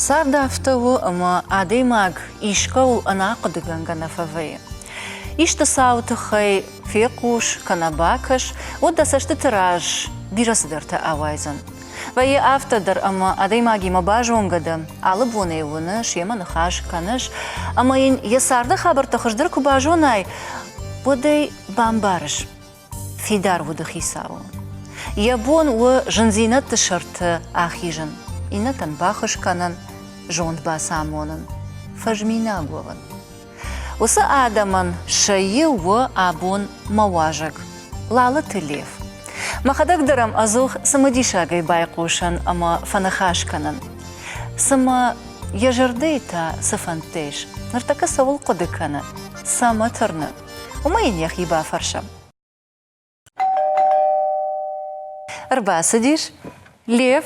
Сардафтову أما عديماغ إشكو أنا قدغنغنا فوي. إشت ساوتخي فيقوش كنباكش ودا سشت تراج بيرسدرت أوايزن. وي أفتدر أما عديماغي مباجونغدم على بوني ونش يما نخاش كنش أما ين يسارد خبر تخشدر كباجوناي ودي بامبارش في دار ودخي ساو. يبون وجنزينة تشرت آخيجن. إنه تنباخش كنن جوند باسامونن فجمينا قوون وسا آدمن شيء وآبون مواجق لالة تليف ما خدك درم أزوخ سمديشاقي بايقوشن أما فنخاش كنن سما يجرديتا سفنتيش نرتكا سوال قدكنا سما ترنا وما ينيخي بافرشم أربعة سديش ليف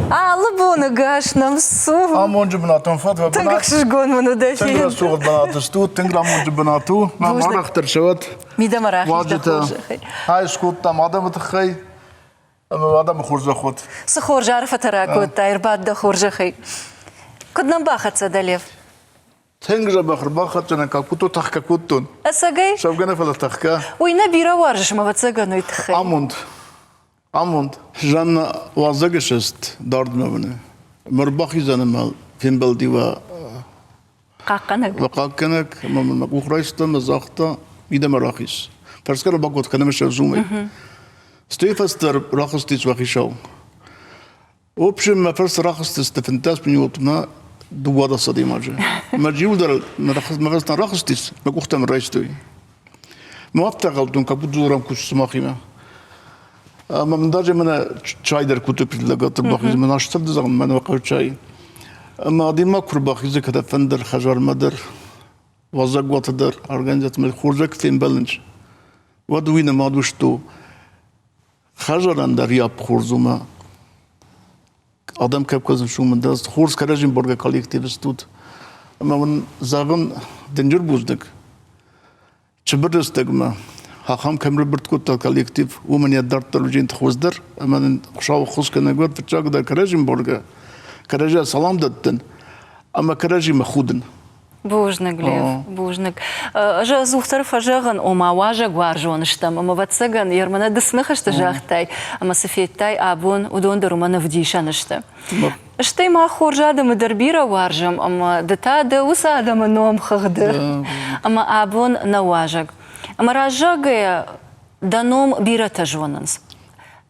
لبونا قاشنا مصوف أمون جبناتهم فتوى بنات تنقش شقون منو دافين تنقل سوق بنات ستوت تنقل أمون جبناتو ما مرخ ترشوت ميدا مراخي واجتا هاي سكوت تام عدم تخي أما عدم خورج خود سخور جارفة تراكوت تاير بعد دا خورج خي كدنا باخت سداليف تنقل بخر باخت جنا كاكوتو تخ كاكوتون أساقي شوف جنا فلا تخكا وينا بيرا وارجش ما بتساقنو يتخي أموند جن وازگش است دارد مبنه مرباخی زنم فين بلدی و قاقنك من مقوخرایست مزاختا میده مراخیس فرض کر باقود کنم شزومه استيفستر راخستيس وخيشو وبشم ما فرس راخستيس تفنتاس بنيوتنا دوادة صدي ماجي مرجيول در ما راخستيس مقوختا من رايستوي موافتا غلطون كابوت زورام كوش سماخيما أما من درجة من شاي در كتب لقات الباخيز من أشتر دزغم من وقع شاي أما دي ما كر باخيز كده فندر خجار مدر وزق وتدر أرجانجات من خورجك فين بلنج ودوينا ما دوشتو خجار اندر ياب خورزوما آدم كيف كذا شو من دست خورز كراجين برجع كوليكتيف استود أما من زغن دنجر بوزدك شبرستك هم كم ربط كوتا كوليكتيف ومن يدار تلوجين تخوزدر أما خشاو خص كنا قد في الشاق ده كراجين برجع كراجع سلام دتن أما كراجي مخودن بوجنك ليف بوجنك أجا زوختر فجاغن وما واجا قوارجون اشتم أما بتسجن يرمنا دسنخش تجاختاي أما سفيتاي أبون ودون درمنا فديشان اشتم اشتي ما خورجا دم دربيرا وارجم أما دتا دوسا دم نوم خغدر أما أبون نواجق أما راجاقيا دانوم بيرا تجوننس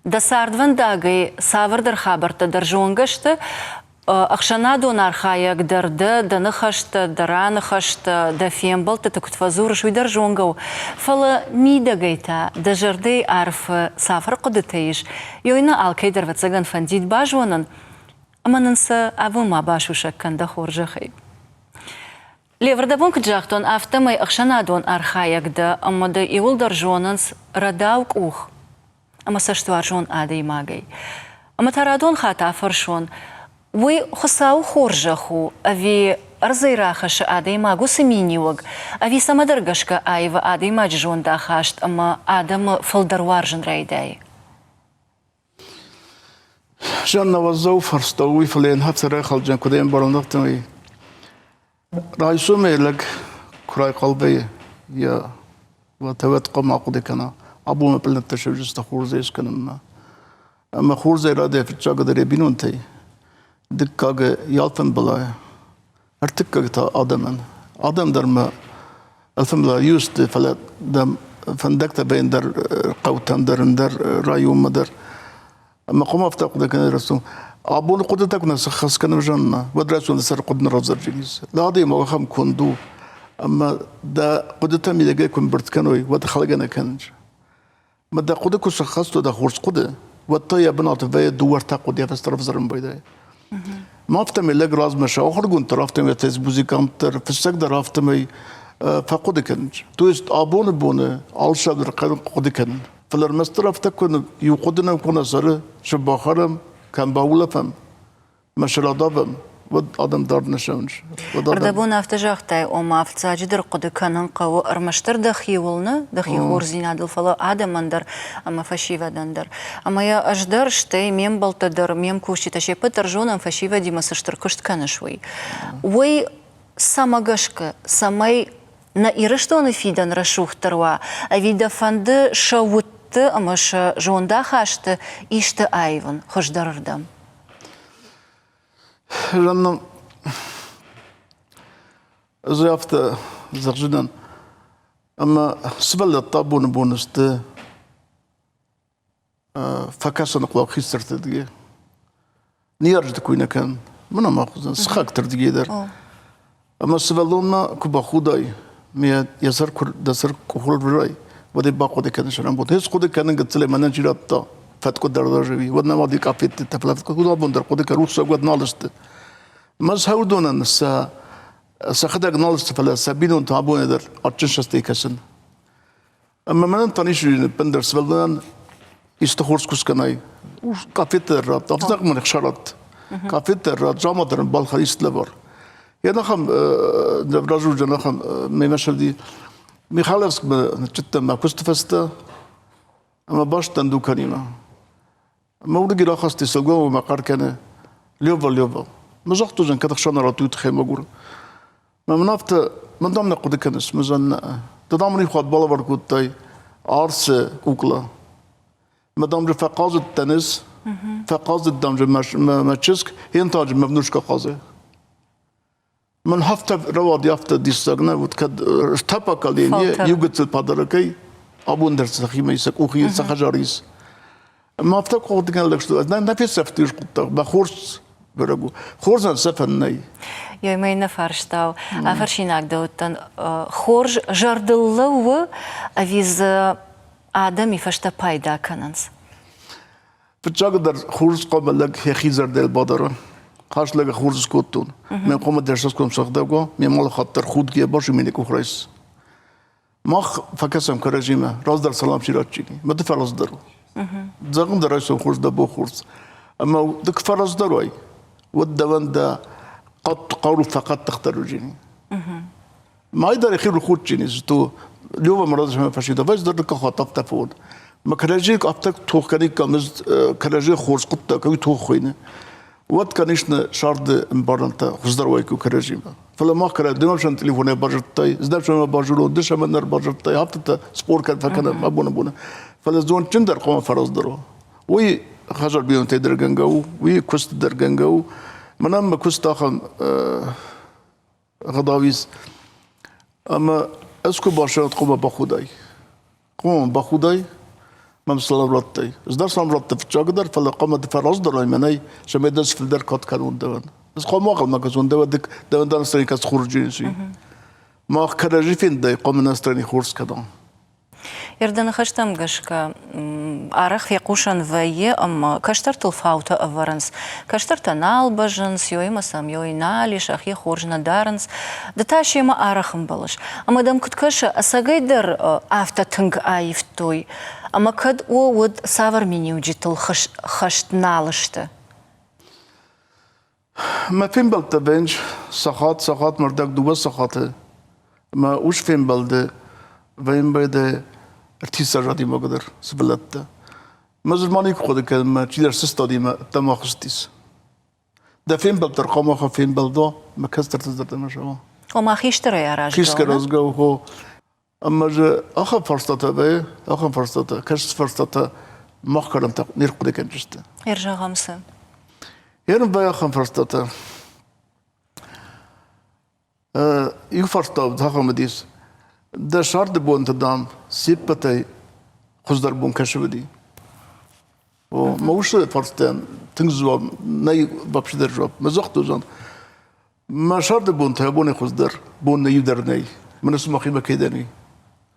دا ساردوان داقي ساور در خابرت در جونگشت أخشنادو نارخايق در دا نخشت درا نخشت دا فيمبلت تكت فازور شوي در جونگو فلا ميدا قيتا دا جردي عارف سافر قدتيش يوينا آلكي در واتساقن فانديد باجونن أما ننسى أبون ما باشو شكن دا خورجخي ليفردابون كجاختون أفتمي أخشنادون أرخايق دا أما دا إيول در جوننس رداوك أوخ أما سشتوارجون آدي ماغي أما ترادون خاطا فرشون وي خساو خورجخو أفي أرزي راخش آدي ماغو سمينيوغ أفي سمدرغشك آيوا آدي ماججون دا خاشت أما آدم فلدروارجن رايداي جان نوزو فرستوي فلين هفتر خلجان كدين برندقتمي رايسو ميلك كراي قلبي يا وتوت قم عقدي كنا أبو ما بلنا تشوجس تخورزي إسكننا أما خورزي رادي في الشاق دري بينون تي دكاغ يالفن بلاي ارتكاغ تا آدم در ما الفن بلا يوست فلا دم فندكتا بين در قوتان در رايوم مدر أما قم أفتاق دكنا رسوم أبون قدرتك نسخص كنا جنة ودرسوا نسر قدنا رزر جليس لا دي ما خم كندو أما دا قدرتها ميدا جاي كن برت كانوي ودخلنا كنج ما دا قدرك شخصته دا خورس قدر والطيب بنات في دوار تقود يفستر فزرن بيداي ما أفتهم لك راز مش آخر كنت رافتم يتز موزيكانتر في السجدة رافتم فقد كنج تويست أبون بونه عالشاب در قد كن فالرمستر أفتكون يقدنا كنا سر شباخرم كان باولا فم مشرادافم ود آدم دار نشونش أردبون أفتجاختي أما أفتجدر قد كانن قو أرمشتر دخيولنا دخي خورزين عدل فلا آدم مندر أما فشيفة دندر أما يا أجدر شتي ميم بلتدر ميم كوشي تشي بترجونا فشيفة دي مسشتر كشت كان شوي وي سامغشك سامي на ирыштоны фидан рашухтарва, а вида фанды шаутты, амаш жонда хашты, ишты айван, хождарырдам. Жанным, заяфты зағжыдан, ама сыбалда табуны бонусты, факасаны құлау хистірті деге. Не аржды көйнекен, мұна мақызын, сықақтыр дегедер. Ама сыбалдуна күба худай, مية يسر كل دسر كحول براي ودي باقو ده كان شرام بود هيس خود كان قتله منن جرات فات كو در درجوي ودنا ما دي كافيت تفلت كو بندر كو ده روس قد نالست مز هودون الناس سخدق نالست فلا سبينون تابون در ارتشستي كسن اما منن تانيش بندر سبلان يستخورس كوس كناي كافيت الرات افضل من خشرات كافيت الرات جامدر بالخريست لبر يا نخم رجل جنخم ميمشل دي ميخالفسك جدا ما كنت فستا أما باش تندو كريمة ما ودي راخص تسوقه وما قار كان ليوفا ما زغتو جن كذا خشنا راتو تخيم أقول ما منافت من ضمن قد كنس مزن تضامني خد بالا بركوت تاي عرس كوكلا ما دام فقاز التنس فقاز الدمج ما تشسك هي انتاج مبنوش كقازه من هفته رواد يافته ديستغنا وتكد ارتبا كالينيه يوجد البادركي ابون درس خيمه يسك وخي سخجاريس ما هفته قد كان لك شو انا في سفتيش قط بخورس برغو خورزن سفنني يا ماينا فرشتاو افرشيناك دوتن خورج جاردلو افيز ادمي فشتا بايدا كاننس بتجاقدر خورز قبل لك هي خيزر ديل بادره خاش لك خورز كوتون من قوم درسس كم سخدغو من مال خاطر خود گيه باش مني کو خريس مخ فكسم كرجيمه راز در سلام شيراتشي ما تفرز درو زغم درس خورز دبو خورز اما دك فرز دروي ودوند قد قول فقط تخترجيني ما يقدر يخير الخوت جينيز تو اليوم مرض ما فشيدا بس درك خاطف تفون ما كرجيك ابتك توخ كني كمز كرجي خورز قط كوي توخ خوينه وقت كانيشنا شارد مبارنتا خزدر ويكو كرجيمة فلما كره دينوشان تليفوني باجرتاي زدبش ما باجرو دش منر باجرتاي هابطة سبور كان فكنا ما بونا فلزون تندر قوم فرز درو وي خجر بيون تدر جنجو وي كوست در جنجو منام كوست اخم غضاويس اما اسكو باشرت قوم باخوداي ممثل راتي إذا صار رات في الشجر فلا قامت في الأصدر المناي شميدس في الدار كات كانون دوان بس قام واقع ما كزون دوان دوان نستري كاس خورجين شيء ما خرجي فين ده قام نستري خورس كذا يردن خشتم قشكا أرخ في قوشن ويا أما كشترت الفاوتة أفرنس كشترت نال بجنس يوي مسام يوي ناليش أخي خورجنا دارنس دتاشي ما أرخ مبلش أما دم كنت كشة أساقيدر أفتا تنق آيفتوي أما كد ود سافر مني وجيت خشت نالشته ما فين بلد بنج ساعات مردك دوبا ساعات ما وش فين بلد وين بيد ارتيسا جادي ما قدر سبلت ما زماني خود كلمة تشيدر سستادي ما تما خستيس ده فين بلد رقم آخر فين بلده ما كسر تزدر ما شاء الله وما خيشتري يا راجل خيش كرازجو هو أما جا آخر فرصته بيه آخر فرصته كش فرصته ما كرم تق نيرقد كنجسته يرجع غمسة يرن بيه آخر فرصته يفرصته بتاخر مديس ده شرط بون تدام سيبتي خزدر بون كشبدي وما وش فرصتين تنزوا ناي بابشدر جواب ما زختو جان ما شرط بون تهبوني خزدر بون يدر ناي من اسمه خيمة كيداني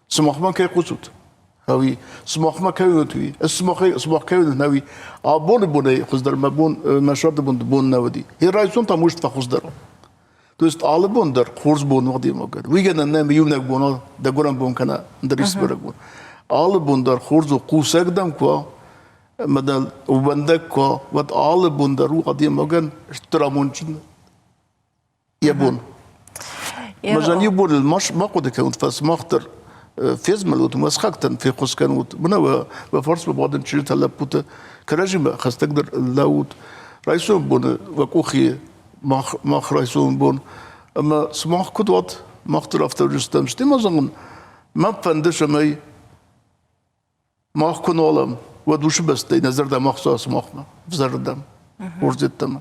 سماخ ما كي قصوت هاوي سماخ ما كيوتوي سماخ كيوت ناوي بون بوني خزدر ما بون ما شرط بون ناودي هي رايسون تاموش تفخزدر تو است آل بون در خورز بون وقتی ماکر ویگن نه میونک بونا دگورم بون کنه دریس برگ بون آل بون در خورز و قوسک دم کو مدل وبندک کو وقت آل بون در وقتی ماکن اشترامون چن يبون مجان يبون المش ما قد كانت فاس مختر فيز ملوت مسخكتن في قص كانوت بنا وفرس ببعض شيرت هلا بوت كرجم خاص تقدر لاوت رئيسون بون وكوخي ما رئيسون بون اما سماخ كدوات ما اختلاف توجستم شتي ما زغن ما فندش ماي ما كنولم ودوش بس تي نظر ده مخصوص مخما بزردم ورزتم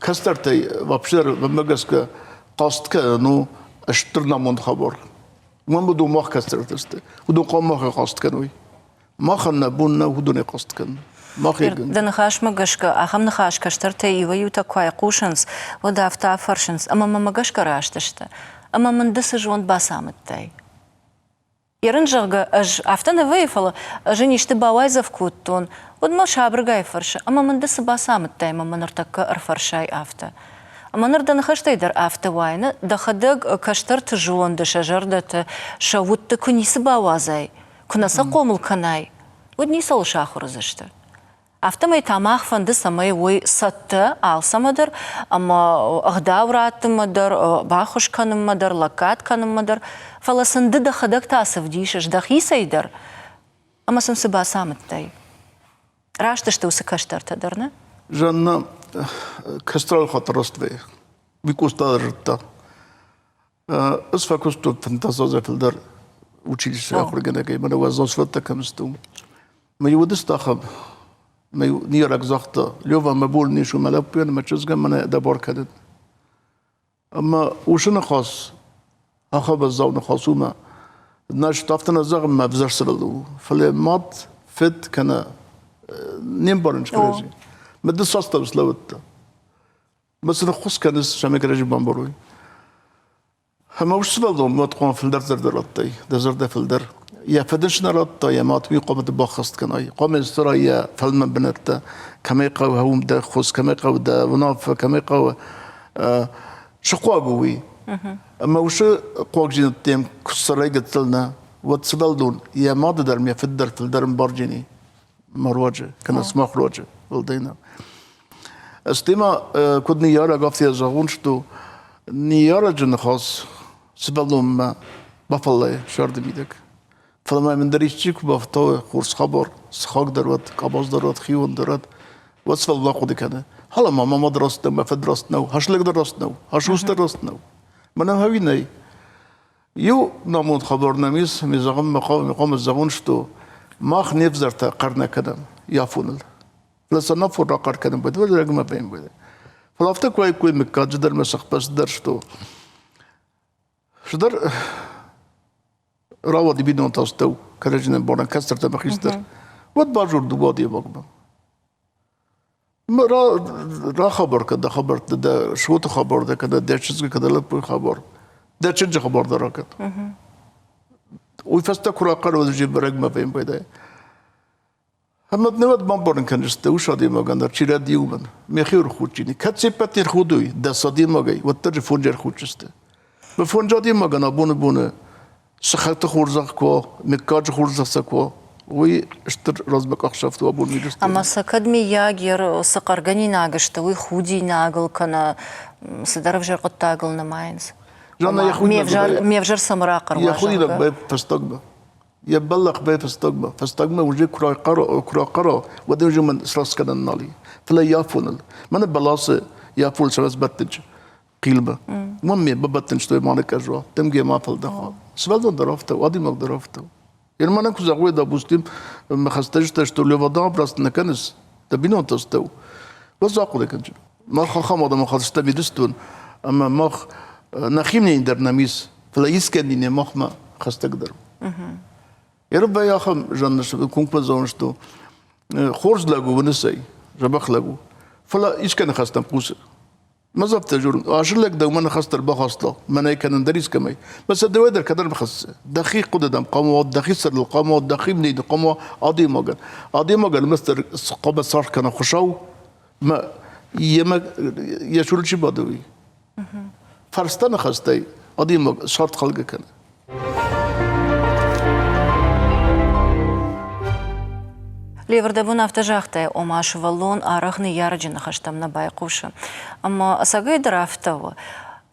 كسترتي وابشر بمجسك قاست كانوا اشترنا من خبر ما بدو مخ كسترتست ودو قام مخ قاست كانوي ما خلنا بونا ودو قاست كان ما خيجن ده نخاش مجشك أخم نخاش كشترتي ويوتا كواي قوشنس ودافتا فرشنس أما ما مجشك راشتشت أما من دسج وند باسامتاي يرنجغ أج أفتنا ويفلا أجني اشتباويزة في كوتون ودما شابرغاي فرش أما من دس باسامتاي ما نرتك أرفرشاي أفتا أما نرد نخش تيدر أفتا واينا دخدق كشترت جون دشجر دت شوت كني سباوازاي كنا سقوم الكناي ودني سال شاخر زشت أفتا ما يتامخ فند سماي وي ستة عالسا مدر أما أغداورات مدر باخش كان مدر لكات كان مدر فلسن دد خدق تاسف ديشش دخي سيدر أما سن سبا سامتاي راشتش توسي كشتر تدرنا جانا كسترال خطرست في بيكوستا رتا اسفا كستو فانتازا في الدار училище ахургана кай мана вазосвата камстум ما يودس تاخب ما نيرك زخطة ليوفا ما بول نيشو ملابين ما تشزغ منا دبار كدت اما وشنا خاص اخب الزون خاصوما ناش طافتنا زغم ما بزرسلو فلمات فت كان نيمبرنش كريجي ما دساستا بسلوت مثلا خص كان شامك رجي بامبروي هما وش سبب ما تقوم في الدر درتي دزر في الدر يا فدش نرتا يا ما تبي قامت بخست كناي قام استرا يا فلم بنرتا كما يقاو هم دا خص كما يقاو دا وناف كما يقاو شقواقوي اما وش قواق جين التيم كسر قتلنا وتسبلدون يا ما تدرم يا في الدر مبرجيني مروجه كان اسمه خروجه ولدينا استما كدني يارا قفتي زغونشتو نيارا جن خاص سبلهم ما بفضل شرط بيدك فلما من دريشتك بفتوى خورس خبر سخاق درات قباز درات خيون درات وصف الله قد كان هلا ما درستنا ما فدرستنا هش لك درستنا هش وش درستنا من هاويني يو نامون خبر نميس مزغم مقام الزغون شتو ما خنيف زرتا قرنا كدم يافونل لسه نفر قر كدم بدو رقم بين بده فلافتك واي كوي مكا جدر مسخ بس درشتو شدر راود بيدون تاستو كرجنا بورن كسر تبخيستر ود باجور دوادي بقبا را خبر كده خبر ده شو خبر ده كده دشز كده لب خبر ده تشج خبر ده راكت ويفستك راقر وجيب رقم بين بده هم نود ما بورن كان يستو شادي ما كان تشيرا ديومن مخير خوتشيني كاتسيبتير خودوي ده صدي ما جاي وترجفون جر خوتشسته بفونجادي ما كان بونه سخت خورزق كو مكاج خورزق سكو وي اشتر رزبك اخشفت وابون ميدست اما سكدمي ياغير سقرغني ناغشتوي خودي ناغل كنا سدرف جر قطاغل نماينس جانا يخوي ميفجر سمراقر يا خوي لك باب فاستقبل يبلغ باب فاستقبل وجي كرا قرا ودوجو من سراس كان النالي فلا يافون من بلاص يافول سراس بتج قيلبه ممي ببتنش توي مانك اجوا تمجي ما فل دخل سبالدون درافته وادي مال درافته يعني ما نكو زغوي دا بوستيم ما خستش تشتو لو ودا براست نكنس تبينون تستو بس اقول لك ما خخم ما خستش بيدستون اما ما نخيمني درناميس فلا يسكنني ما خستقدر يا رب يا خم جنش كون بزونشتو خورز لاغو ونسي جبخ لاغو فلا يسكن خستم قوس ما زبط جورم عشان ده ومن خسر بخاصله من كان ندرس كمي بس الدوادر كدر بخص دقيق قدام قاموا دقيق سر القاموا دقيق من القاموا عادي مجال مستر قام صار كان خشوا ما يما يشول شيء بدوي فرستنا خستي عادي شرط خلق كان ليفردبون افتجاختي وماش والون أرخني يارجين خشتم نبايقوش أما أساقي درافتو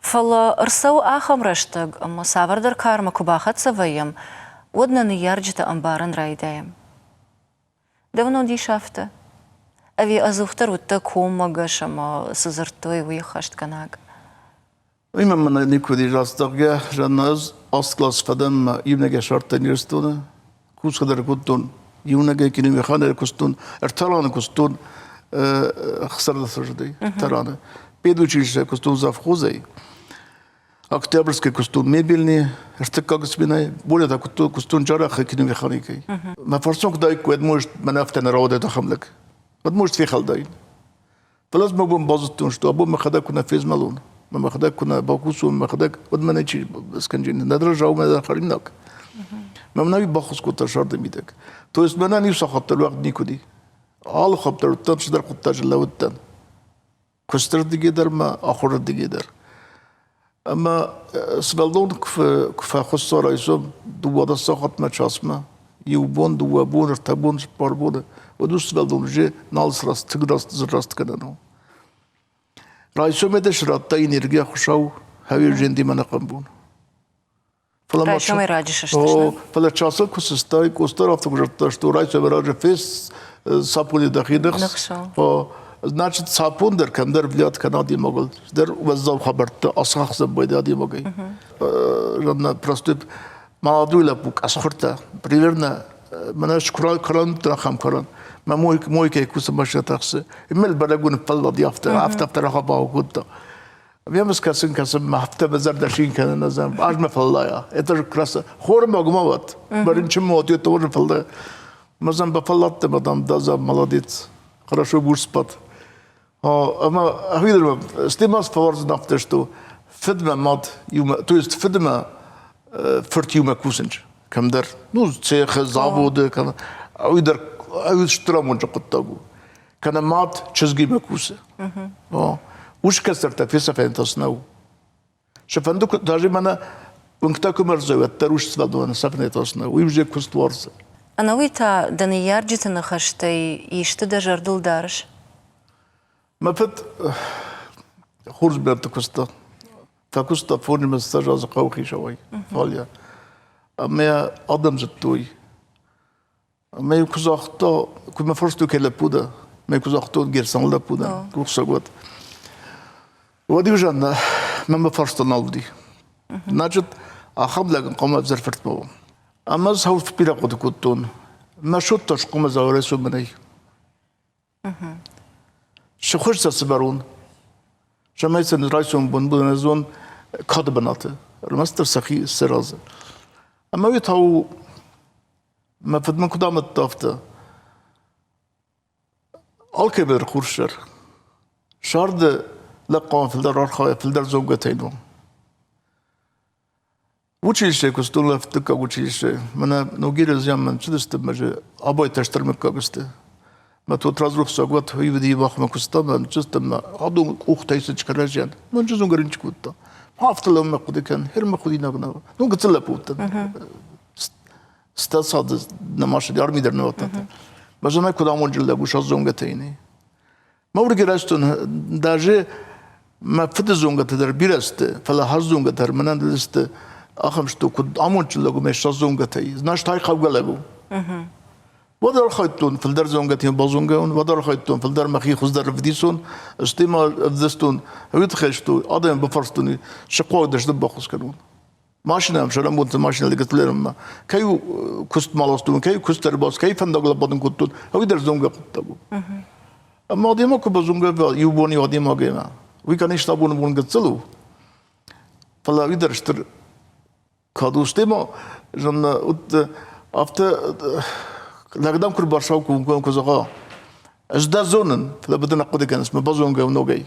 فلا ارسو آخم رشتگ اما ساور در کار مکوباخت سویم ودنا نیارجت انبارن رایدایم. دونو دی شافته. أبي أزوختر وتكوم مجاش ما سزرتوي ويخشت كناج. إما من نيكودي راستقيا جناز أصلاً فدم يبنى شرط نيرستونه كوس خدر كتون يبنى كنيم خانة كستون ارتلان كستون خسر السجدي ترانه بيدو شيء كستون زاف خوزي أكتوبرس كستون ميبلني ارتكاكس بيناي بوله تا كستون جارا كنيم خانة كي ما فرسون كداي كود موش منافتنا راودة تخملك قد موش في خلدين فلازم أبوم بازتون شتو أبوم مخدا كنا فيز مالون ما مخدا كنا باكوسو ما مخدا قد ما نيجي اسكنجين ندرج جاو ما دخلينك ما مناوي باخوس كنت شرط ميدك تو اسمنا نيو سخط الوقت نيكودي آل خبطر تنش در قطاج الله ودن كستر ديجي در ما آخر ديجي در أما سبلدون كف خصة رئيسهم دو هذا سخط ما شاسمه يوبون دو بون ارتبون سباربون ودوست سبلدون جه نالس راست تقدر زراست كنانو رئيسهم ده شرط تاين يرجع خشاو هاي الجندي ما نقبون رئيسهم يراجع شتشنا فلا شاسل كوستاي كوستر أفتح جرتشتو رئيسهم يراجع فيس سابوني دخيل نخش значит сапун дер кем дер влият Канади могол дер веззав хабарт асхах забойдади могай жадна просто молодуйла пук асхурта примерно من شكرا كران تراخم كران ما موي كي كوس ماشي تاخس امل بلاغون فلا ضيافته عفته تراخا باوكوتا بيمس كاسن كاسن ما حفته بزر دشين كان نظام اج ما فلا يا اتر كراس خور مغموت برنچ موتي تور فلا مزن بفلات مدام دازا молодец хорошо будешь спать اما هيدر ستيماس فورز نافته что فدما ماد يوم то есть فدما فرت يوم كوسنج كم در نو цех заводы كان هيدر شترامون جقطاغو كان مات чизги مكوسه وش كسرت في سفينتس نو شفندك даже منا وانكتاكو مرزوات تروش سفدونا سفينتس نو ويبجي كوستورز أنا ويتا دنيار جيتنا خشتي يشتد جردل دارش ما فت خرج بيرتكوستا فكوستا فورني مستجاز قوخي شوي فاليا أما أدم زتوي أما يكوزاختا كما فرستو كلا بودا ما يكوزاختو جيرسان لا بودا كوساغوت ودي وجانا ما فرستو نالدي نجد أخذ لكن قام بزرفت بابا أما زهو في بيرا قد كنتون ما شطش قم زوريسو مني شو خوش تسبرون شما يسن رايسون بون زون كاد بناته المستر سخي سراز أما يتهو ما فد من قدام الطافته الكبر خورشر شارد لقام في الدار أرخاء في الدار زوجتينو училище костула в така училище мана ногире зяман чудесте маже абой тештер мекагсте ма тут разрух сагват хойвди вахма кустаман чустам адум ухтайс чкаражан ман жузун гаринч кутта хафтала мекудикан хер мекуди нагна ну гцла путта стасад намаш арми дернавата бажана кудамон жилда гушазун гатейни маврги растун даже ما فتزون قتدر بيرست فلا هزون قتر منان دلست أخم شتو كد أمون تلقو مش زون قتي ناش تاي خاوق لقو ودار خيطون في الدار زون قتي بازون قون ودار خيطون في الدار مخي خزدر فديسون استيما فدستون هويت خيشتو أدم بفرستوني شقوا دش دبخوس كانون ماشينا مش أنا مونت ماشينا اللي قلت لهم كيو كست مالستون كيو كست رباس كيف فندق لبادن كتون هويدر زون قتلقو أما ديما كبازون قبل يوبوني وديما قيما ويكان يشتابون بون قتلو فلا يقدر يشتر كادوستيما جن أت أفت لقدام كل برشاو كون كزغا أجدا زونن فلا بدنا قد كان اسمه بازون جاو نوجي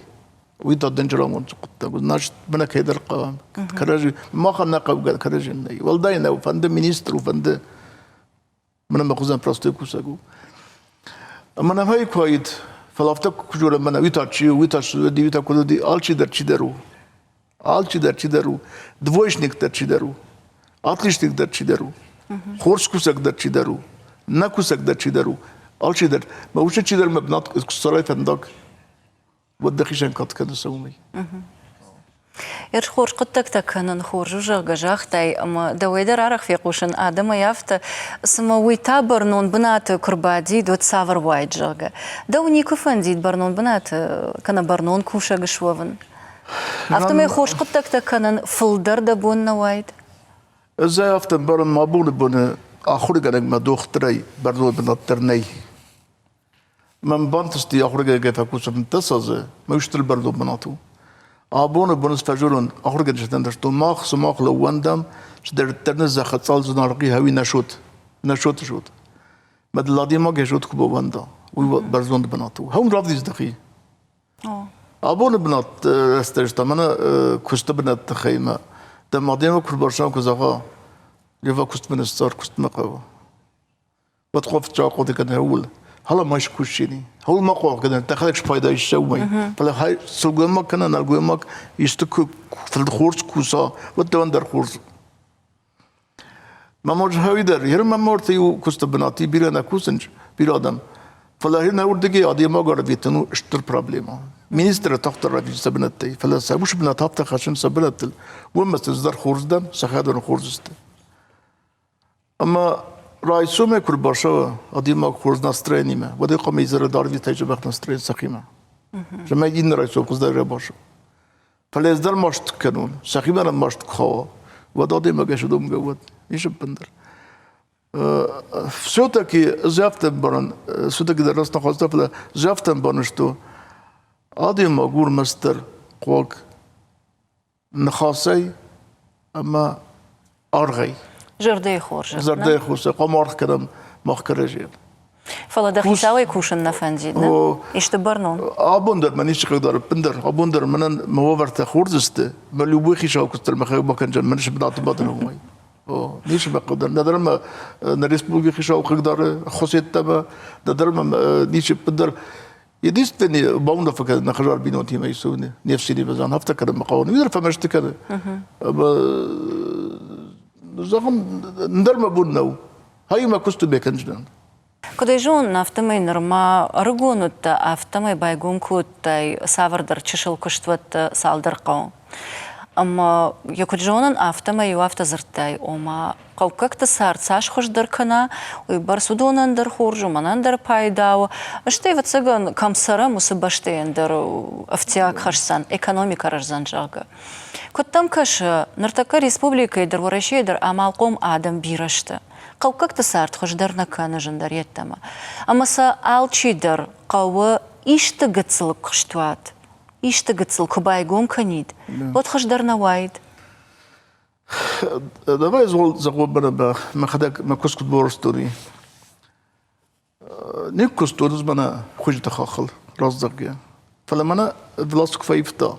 ويدا دنجرامون قط ناش بنا كيدر قام كراجي ما خلنا قاب كراجي ناي والداينا وفند مينستر وفند من ما خزان براستيكو ساقو أما نهاي كويد فلافتك كجورا منا ويتاش دي ويتا كل دي алчи درچي двоечник درچي درو отличник درچي درو خورس كوسك درچي درو نكوسك درچي درو алчи در ما وش چي در مبنات كسراي فندق ودخيشن قد كان سومي خورج قد تكتكن خورج جاخ تاي أما دويدر عرق في قوشن آدم يافت سموي برنون بنات كربادي دوت سافر وايد جاغا دوني كفن زيد برنون بنات كنا برنون كوشا قشوفن أفتم خورج قد تكتكن فلدر دبون وايد إذا أفتم برن ما بون آخر جنگ ما دختري برنون بنات ترني من بانتستي آخر جنگ فكوس من تصازه ما يشتري برنون بناتو آبون بونس فجرون آخر جنگ شدن درستو ماخ سماخ لو وندم شدر ترنز ختصال زنارقي هاوي نشوت شوت مدلادي ما جشوت كبو وندا وي برزون بناتو هم رافدي زدقي آبون بنات استرشتا منا كست بنات تخيمة دم عديم كل برشام كزاغا ليفا كست من الستار كست مقاوا بتخاف تشاقو دي كان هول هلا ما يشكوشيني هول ما قوة كده تخليكش فايدة يشوي فلا هاي سلقومك كنا نلقومك يشتكو في الخورس كوسا وتوان در خورس ما موج هاي در هر ما مورتي وكست بناتي بيرانا كوسنج بيرادم فلا هنا وردقي عادي ما قرر بيتنو اشتر بروبليما مينستر تختار رفيج سبنتي فلا سابوش بنات هفته خشن سبنتل وما تزدر خورس دم سخادر خورس اما رئيسومه كل برشا عادي ما خورس نستريني ما ودي قام يزر دارفي تجربة نسترين سخيمة جماعة ين رئيسوم قصدر برشا فلا يزدر ماشت كانون سخيمة أنا ماشت خوا ودادي ما جاش دوم جود إيش بندر سوتا كي زافتن برن سوتا كي درسنا خاصة فلا زافتن برنشتو عادي ما قول مستر قوك نخاسي أما أرغي جردي خورج زردي خوسة قمار كلام مخكرجين فلا دخل سوي كوشن نفنجيدنا إيش تبرنون أبوندر منيش قدر بندر أبوندر منن موافرت خورزسته مليوبي شاو كستر مخيو ما كان جن منش بنات بدن هوي نيش بقدر ندر ما نريسبولجي شاو قدر خسيت تبا ندر ما نيش بندر يديس تاني باوند فكر نخجار بينوتي ما يسوني نفسي دي بزان هفته كده مقاون يدر فمشت كده زغم ندر ما بونو هاي ما كستو بيكنجن كديجون نفتمي نرما رجونت أفتمي بايجون كوتاي سافردر تشيل كشتوت سالدر قوم أما يكجونن أفتمي يوافت زرتاي أما قوكك تسار تساش خوش دركنا ويبرسودون در خورج ومن در بايداو اشتي وتسجن كم سرا مسبشتي در افتياك خشسن экономика رجزن جاغا كتم كش نرتكا ريسبوبليكا در ورشي در أمال قوم آدم بيرشت قوكك تسارت خوش در نكان جندر يتما أما سأل چي در قوة إيش تقتل قشتوات إيش تقتل كبايقوم كنيد بوت خوش در نوايد دابا زغوا بنا ما خداك ما كسكت بورستوري نيك كستورز بنا خوش تخاخل رازدق فلما أنا فلاسك فايفتا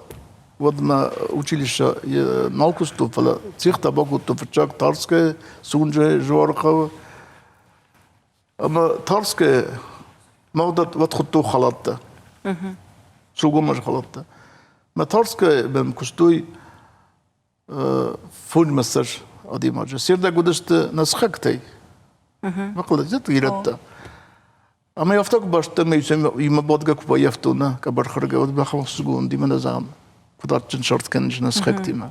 ود ما училище наукосту фала цихта богото фчак тарске сунже жорха ама тарске модат ват хуту халатта сугумаш халатта ма тарске бем кустуй фун месаж адимаджа сирда гудышты насхактай мақла жат гиратта ама яфтак башта мейсем има бодга купа яфтуна кабар хырга од бахам сугун димана зам قدرت شرط كان جنس خكتي ما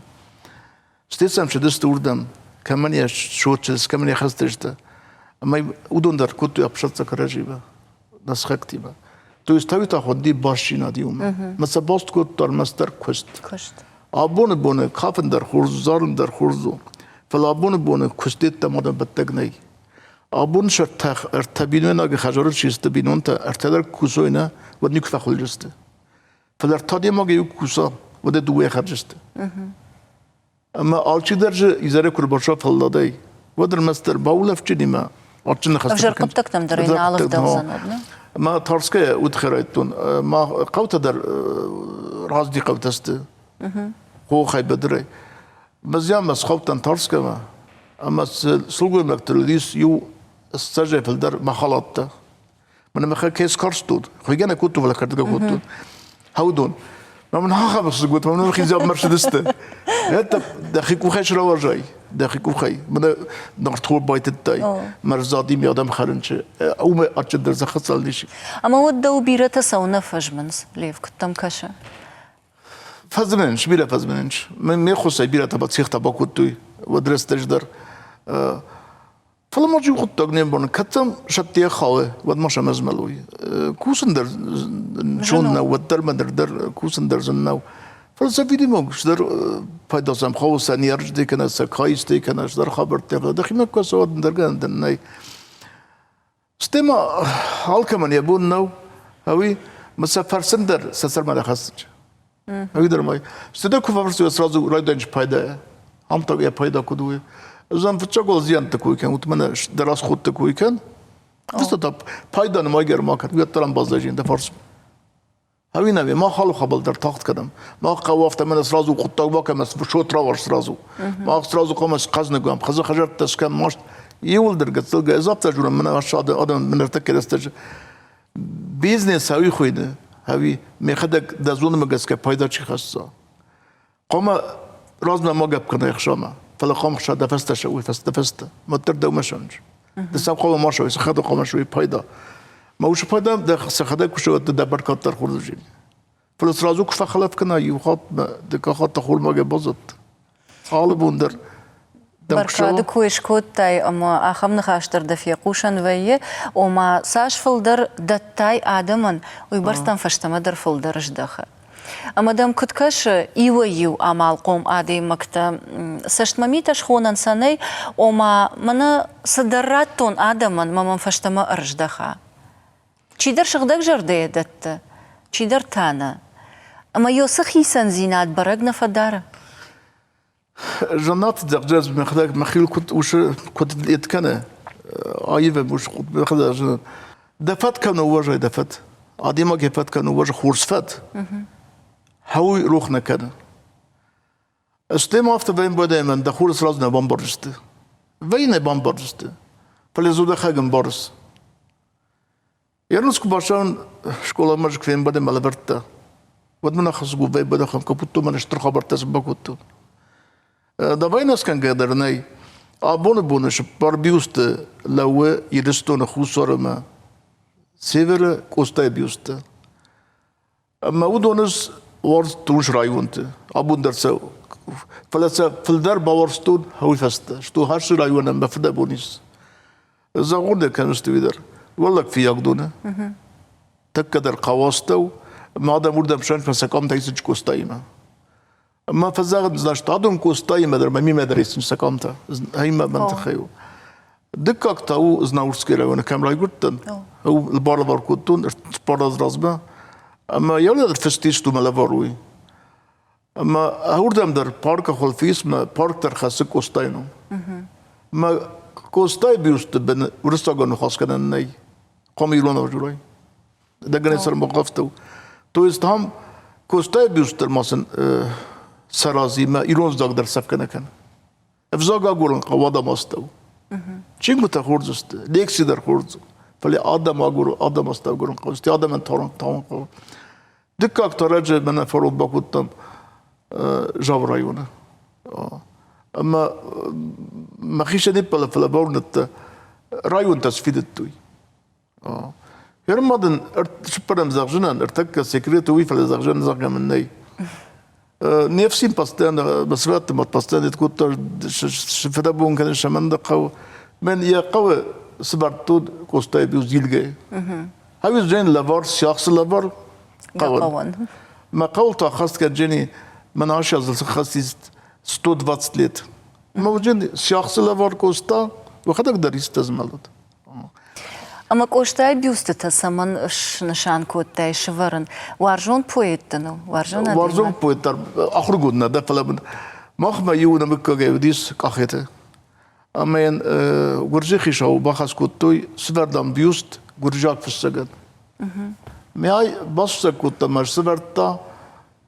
استيسام شدست وردم كمان يا شوتشز كمان يا خستجتا اما ودون در كنت ابشط كراجيبا ناس خكتي ما تو يستوي تاخد دي باشينا ديوم ما سبوست كنت در مستر كوست ابون بون كافن در خورز زارن در خورزو فلابون بون كوستيت تمام بتغني ابون شرط ارتبينونا خجرت شيست بينونتا ارتدر كوسوينا ودنيك فخل جست فلارتادي ما جيو كوسا وده دوه خرجسته اما آلچی درجه ایزاره کل برشا فلادای ودر مستر باولف چی نیما آلچی نخسته أفجر قبتك تمدرين عالف دوزن ما تارسكه ودخرايتون ما قوت در راز دي قوتست هو خي بدري مزيان مس خوتن تارسكه ما اما سلغو مكتلديس يو استجا في الدر ما خلطت من ما كيس كارستود خيجانا كنتو ولا كرتك كنتو هودون ما من هاخا بس قلت ما من خيزاب مرشدسته انت دقيق وخيش رواجاي دقيق وخي من نرتخور بايت التاي مرزادي ميادم خرنش او ما اتشدر زخصل ديشي اما ودو بيرتا سونا فجمنس ليف كتم كشا فزمنش بيلا فزمنش ما يخص بيلا تبى تسيخ تبى كتوي ودرس تجدر فلما جي خد تغنيم بون كتم شتيه خاوه ود مش مزملوي كوسندر شوننا ودر مدر در كوسندر زنو فلسفي دي موش در فايدا سام خاو سنيرج دي كنا سكايس دي كنا در خبر تبدا دخينا كوسو در گندن ناي استما هالكمان يبون نو هوي مسافر سندر سسر ما خاص هوي در ماي استدا كفرس سرازو رايدنج فايدا هم طبيعي فايدا كدوي زن فتشغل زيان تكوي كان وتمنى درس خود تكوي كان تستطيع فايدا ما يجر ما كان يطلع بازاجين ده فرس هوي نبي ما خلو خبل در تاخت كدم ما قوافت من سرازو خود تاخت كم شو تراور سرازو ما سرازو كم قزن قام خز خجرت تسكن ماش يول در قتل إضافة جرم من أشاد آدم من ارتكل استج بيزنس هوي خويده هوي مخدك دزون مجلس كفايدة شيء خاصة قام رازنا ما جاب كنا يخشامه فلا قام خشى دفست شوي فست ما ترد ومشانج دسام قام ما شوي سخده قام شوي فايدة ما وش فايدة ده سخده كشوا تدبر كتر خورجين فلس رازو كفا خلاف كنا يوخات دك خات تخول ما جاب بزت حال بوندر بركاد كويش كوتاي أما أخمن خاشتر دفيا قوشن ويه وما ساش فلدر دتاي آدمن ويبرستان فشتمدر فلدرش دخل أما دام كتكش إيويو أمال قوم آدي مكتا سشت مميتش خونن سني وما منا صدراتون آدمن ما من فشتما أرش دخل چيدر شغدك جردي دت چيدر تانا أما يوسخي سنزينات برقنا فدار جنات دقجاز مخدك مخيل كنت يتكنى عايفة مش كنت مخدك دفت كانوا وجه دفت عادي ما جفت كانوا وجه خورس فت هوي روحنا كنا استمع في بين بدأ من دخول سرازنا بامبرست وين بامبرست فلزوده خاجم بارس يرنس كباشان شكولا ماجك فين بدأ ملبرتا ودمنا خصقو بين بدأ خم كبوتو من اشتر خبرت سبكوتو دبايناس كان قدرناي بونش باربيوست لو يرستون خصوصا سيفر كوستا بيوست اما ودونس ورد توش رايونت ابون درسو فلسا فلدر باورستون هوي فستا شتو هاش رايونا مفدا بونيس زغون كان استويدر والله في يقدونه تقدر قواستو ما دا مردا مشان فسكام تايسج كوستايما ما فزاغد زاشت عدم كوستايما در مي مدرسين سكامتا هي ما بنتخيو دكك تاو زناورسكي رايونا كام رايغوتن هو البارلفار كوتون سبارز رازبا اما يولد فستيستو ملافاروي اما هوردم در بارك خلفيس ما بارك در خاص كوستاينو ما كوستاي بيوست بن ورستاغون خاص كان ناي قوم يلون وجروي دغني سر مقفتو تو استهم كوستاي بيوست مثلا سرازي ما يلون زاغ در صف كان افزاغا غورن قوادا ماستو چينگو تا خورزست ليكسي در خورز فلي آدم اغورو آدم استو غورن قوستي آدم تورن تاون دكاك ترجع من فرود باكوتم جابرايونا اما ما خيش نيبل في البورنت رايون تسفيدتوي يرمدن شبرم زغجنان ارتك سيكريتوي في الزغجن زغ مني نفسي باستان بسرات ما باستان تكوت شفدابون كان شمندق من يقوى سبرتود كوستاي بيوزيلغي هاويز جين لافار شخص لافار قوان ما قولت خاص كجيني من عشر خاصيست 120 لتر موجود شخص لافار كوستا وخدك دريست تزملت أما كوشتاي بيوست تسمن نشان كوتاي شفرن وارجون بويتنو وارجون بويتر آخر قدنا ده فلابن ما خما يونا مكة جوديس كاخته أمين ورجي خيشاو بخاص كوتوي سفردام بيوست ورجاك في السجن ماي بس كوتا مش سفرتا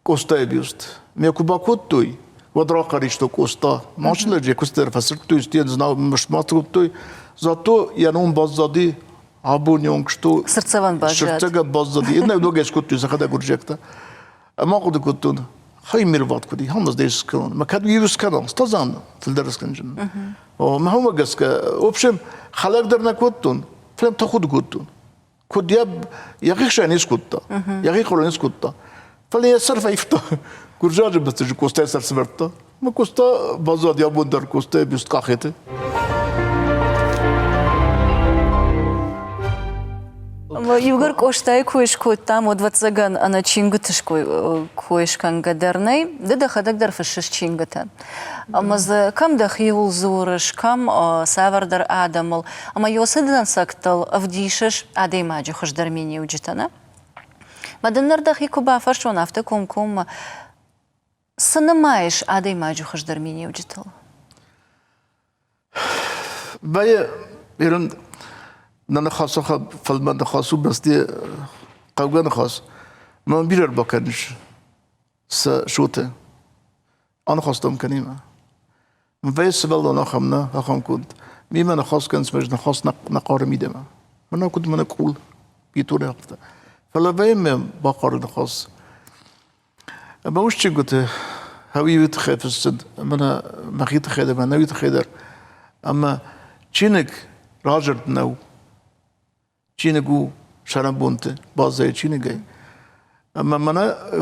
كوستا بيوست ميكو باكوتوي ودرا قريشتو كوستا ماش لجي كوستر فسرتو استين زناو مش ماتوتوي زاتو يانون بازادي عبون يونك شتو سرتسوان باجات سرتسوان بازادي إنه دوجيش كوتو زخدا ورجاكتا أما قد كوتون خي ميرفات كودي همز ديش كلون ما كاد يوس كلون استزان في الدرس كنجن وما هو جسك أوبشم خلاق درنا كوتون فلم تاخد كوتون كود ياب يغيخ شانيس كوتا يغيخ ولانيس كوتا فلی صرف ایفتا کجاج بس جو کوسته سر سبرتا ما کوستا بازاد یا بود در کوسته بیست کاخته Югар коштай коеш там от ватсаган ана чингатыш коеш кангадерней, да хадак дар фашиш чингата. Амаз кам да хиул зурыш, кам савардар адамал, ама йосыдан сактал авдишиш адей маджи хождар мини уджитана. Маданнар да хику бафаш он афта кум санамаеш адей маджи хождар мини уджитал. бая بیرون نه خاصه فیلم نه خاصو بس دی قوگان خاص من بیرر بکنش شوته آن خواستم کنیم من ویس ولد نخم نه خم کند من خواست کنس مش نخواست نقار میدم من کند من کول بیتوره هفته فلا ویم باقار نخواست اما وش چی گفته هویت خیفست من مخیت خیدر من نویت خیدر اما چینک راجرد نو چینگو شرم بونته بازه چینگی اما من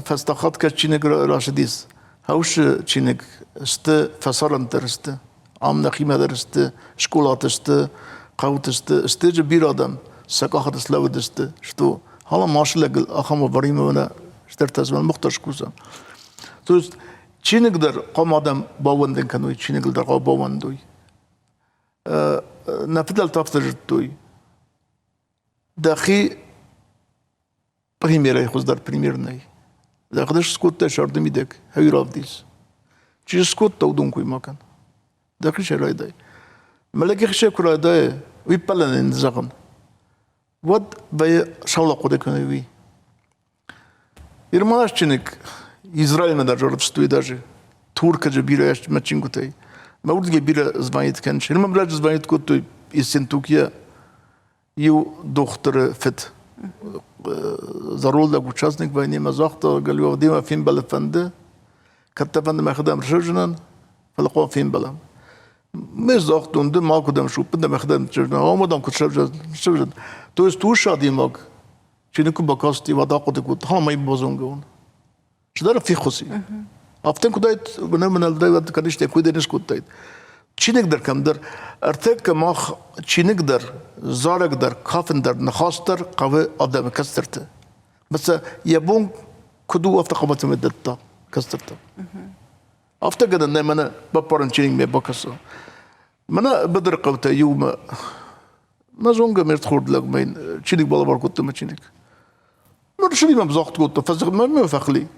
فستخات که چینگ راشدیس هاوش چینگ است فسران درست عام نخیمه درست شکلات است قوت است جبیر آدم سکاخت اسلام است شتو حالا ماشلگل آخام و بریم و اشترت از من مختش کوزم تو چینگ در قام آدم باوندن کنوی چینگ در قام باوندوی نفدل تفتر توی داخی پریمیره خود در پریمیر نی داخلش سکوت تشارد میدک هی رافدیس چی سکوت تودون کوی مکان داخل شرای دای ملکی خشه کرای دای وی پلن انزاقن ود بای شاول قده کنی وی ایرمانش چینک İsrail mi der stüy der Türkçe bir yaş maçın kutay mevdge bir zvanit kan şirmem raj zvanit kutu isin Türkiye yu doktor fit ضروري لك участник войны مزاحته قال له وديما فين بلفنده كتب عند مخدم رجنا فلقوا فين بلم مزاحت und ما كدم شو بدنا مخدم رجنا هو ما دام كتشرج تو استو شادي ماك شنو بكاستي ودا قد كنت ها ما يبوزون شدار في خصي افتن كدايت من الدايت كانش تكويد نش كنت چی نقدر کم در ارتک ما چی نقدر زارک در کافن در نخواستر قوی آدم کسترته بس یبون کدو افت قامت مدتا کسترته افت قدر نه من بپرن چینگ می بکسو من بدر قوته یوم ما زونگه مرد خورد لگ مین چینگ بالا بار کتم چینگ مرشلی من بزاخت کتم فزق ما فخلی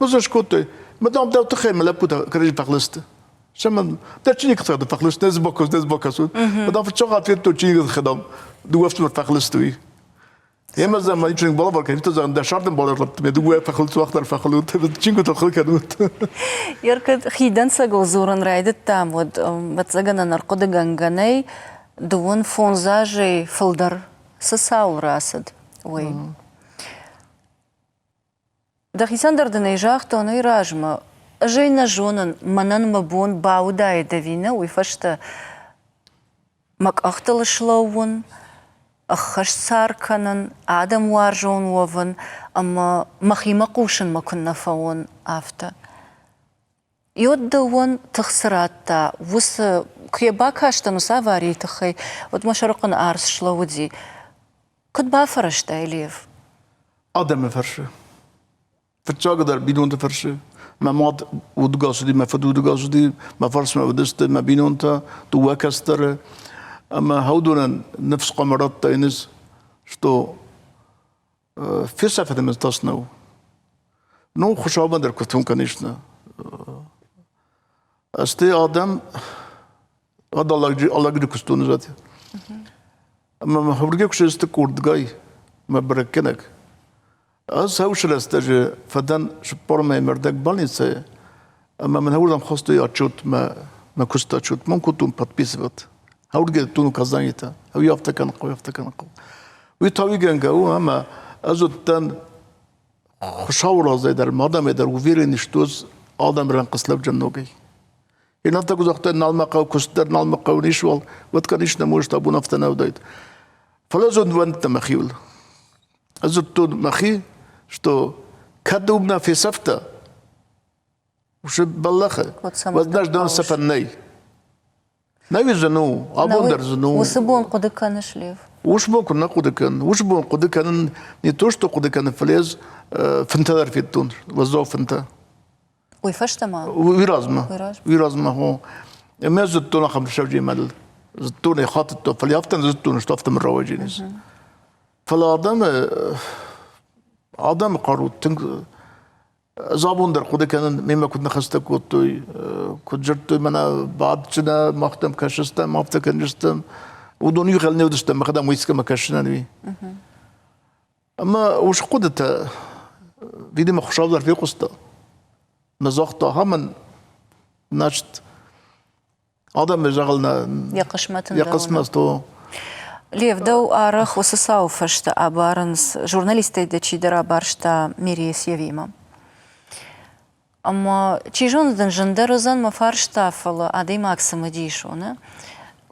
بزاش کته مدام داو تخیم لپوتا کریج فخلسته شما در چی کتاد فخلست نز باکاسود بدم فرچاقات تو چی خدام دو افت فخلستوی هم زمان چون بالا بار تو زمان در شرط بالا رفت می دو فخلت وقت در فخلوت چی کتاد خل کردوت یارکد خیدن سگو زورن رایدت تامود بتزگن نرقد گنگنی دوون فونزاجی فلدر سساول راسد وی دخیسان در دنیجاخ تونی راجما جينا جونن منن مبون باوداي دافينا ويفشت مك اختل شلون اخش ساركنن ادم وارجون وفن اما مخيمه قوشن ما كنا فون افتا يودون تخسراتا وس كيبا كاشتنو سافاري تخي ود مشرقن ارس شلودي كنت بافرش تايليف ادم فرشه فتشاقدر بدون تفرشه ما ماد ودقاصدي ما فدودقاصدي ما فرس ما ودست ما بينونتا تو وكستر اما هودونا نفس قمرات تاينز شتو في سفة مستسنو نو خشابا در كتون كنيشنا استي آدم هذا الله جري كستون ذاتي اما ما خبرك كش استكوردقاي ما بركنك از هوش رستج فدان شپرمه مردک بالnice اما من هولم خواست یا چوت ما کستا چوت من کتون подписывать هولگه تون کازانیتا هو یافته کن قو وی تاوی گنگو اما ازودتن خوشاور در مادام در ویری نشتوز آدم رن قسلب جنوگی این هفته گذاشته نالمقاو کستر نالمقاو نیشوال وقت کنیش نموش تابون هفته نوداید فلازون وانت مخیول ازودتون مخی что كدوبنا في سفته وش بلخه ودناش دون سفر ناوي زنو أبوندر زنو وسبون قد كان شليف وش ممكن نقود كان وش بون قد كان نيتوش تقود كان فليز فنتدر في التون وزو فنتا ويفش تمام ويرازمه هو ما زدتونا خمس شوجي مال زدتوني خاطته فليفتن زدتون اشتفت من رواجينيس فالآدم قارو تنك زابوندر قد كان مما كنت نخستك كنت جرتوي منا بعد شنا ما ختم كشستم ما افتكر نجستم ودون يخلني ودشتم ما خدم ويسك ما كشنا نبي اما وش قدت فيدي ما خشابدر في قسطة مزاقتا همن نشت آدم جغلنا يقسمتو Лев, дау арах осысау фашта абарынс журналисты да чидера баршта мирес явима. Ама чижондан жандарозан ма фаршта фала адей максима дишона.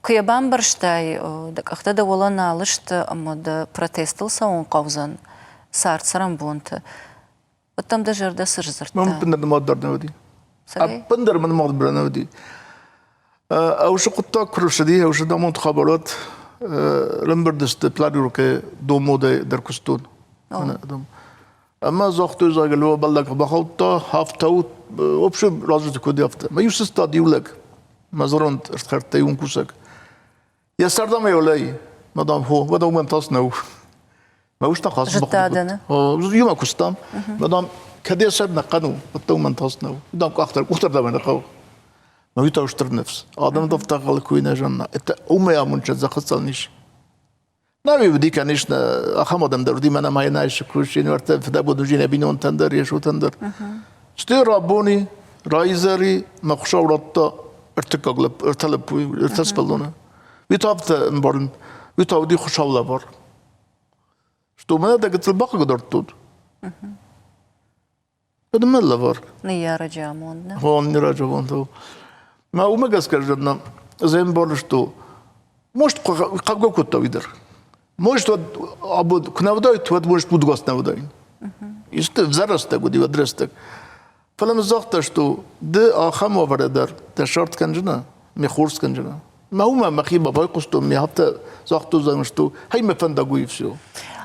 Куя бамбарштай да кахта да вола налышта ама да протестил саун каузан сарцарам бунта. Вот там даже рда сырзарта. ما بندر نمادر نودي بندر من مادر نودي أو شو قطع كروشدي أو شو دامون خبرات لمبردست بلادي روكي دومو در كستون أما زاختو زاغلو بالك بخوتا هافتاوت وبشو رازو كودي هافتا ما يوسس تاديولك ما زرنت ارتخرت يوم كوسك يا سردام يولاي مدام هو ودا ومن تصنو ما وش تخاص جتادنا يوم كستام مدام كدي سبنا قانون ودا ومن تصنو مدام كأختر ده من القو ما يتوشتر نفس آدم دفتر كوينة جنة أمي أمون جزء خصلنيش نبي بدي كانيش أخم آدم دردي من ما ينايش كروشين ورته فدا بدو جينا بينون تندر يشو تندر شتي رابوني رايزري مخشى ورطة ارتكاغلب ارتلبوي ارتسبلونا بيتابت مبارن بيتابدي خشاولة بار شتو من هذا قلت الباقي قدرت تود هذا من اللبار نيارة جامون هو نيارة جامون تو ما وما قصكر جدنا زي ما بقولشتو مش قبل كنت ويدر مش أبود كنا بدايت ود مش بود قصنا بداين يست زرستك ودي ودرستك فلما زختشتو ده آخام وفردر تشارت كنجنا مخورس كنجنا ما هو ما خيبة باي قصتو مي حتى زختو زمشتو هاي مفندقو يفسو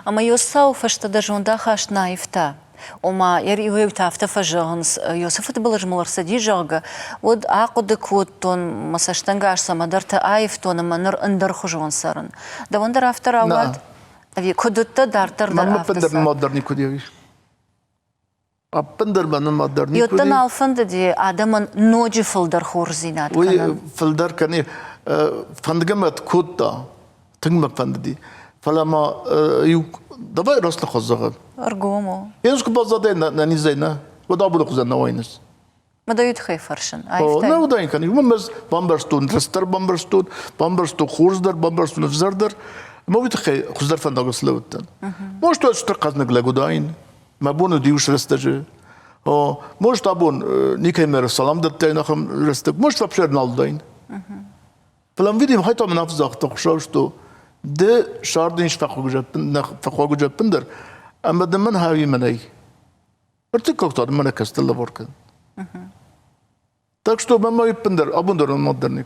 أما يوساو فشتا جوندا خاش نايفتا وما يري ويبتا فتفجانس يوسف تبلج ملرسدي جاغا ود عقد كوتون مساشتنغاش سمادرتا ايفتون منر اندر خجون سرن دا وندر افتر اول ابي كودت دارتر ما در بندر مودرني كوديوي ابندر من مودرني كودي يوتن الفند دي ادم نوجي فلدر خورزينات وي فلدر كاني فندغمت كوتا تنغم فنددي فلما يو دبا راسل خزغ ارجومو ينسك بازادين ناني زينا ودا بلو خزنا وينس ما دا يدخي فرشن لا ودا كان يوم مز بامبرستون رستر بامبرستو خورزدر بامبرستون فزردر ما بيتخي خزدر فندق سلوتن مش تو اشترقت نقلا غداين ما بونو ديوش رستج مش تابون نيكاي مر سلام دتين اخم رستك مش فبشر نالدين فلان فيديو هاي تو منافذ تخشوشتو ده شاردنش فخوجو جبندر اما دمن هاوي مني ارتكوكتار من كاستلا بوركن так что ماما يبندر ابندر مودرنيك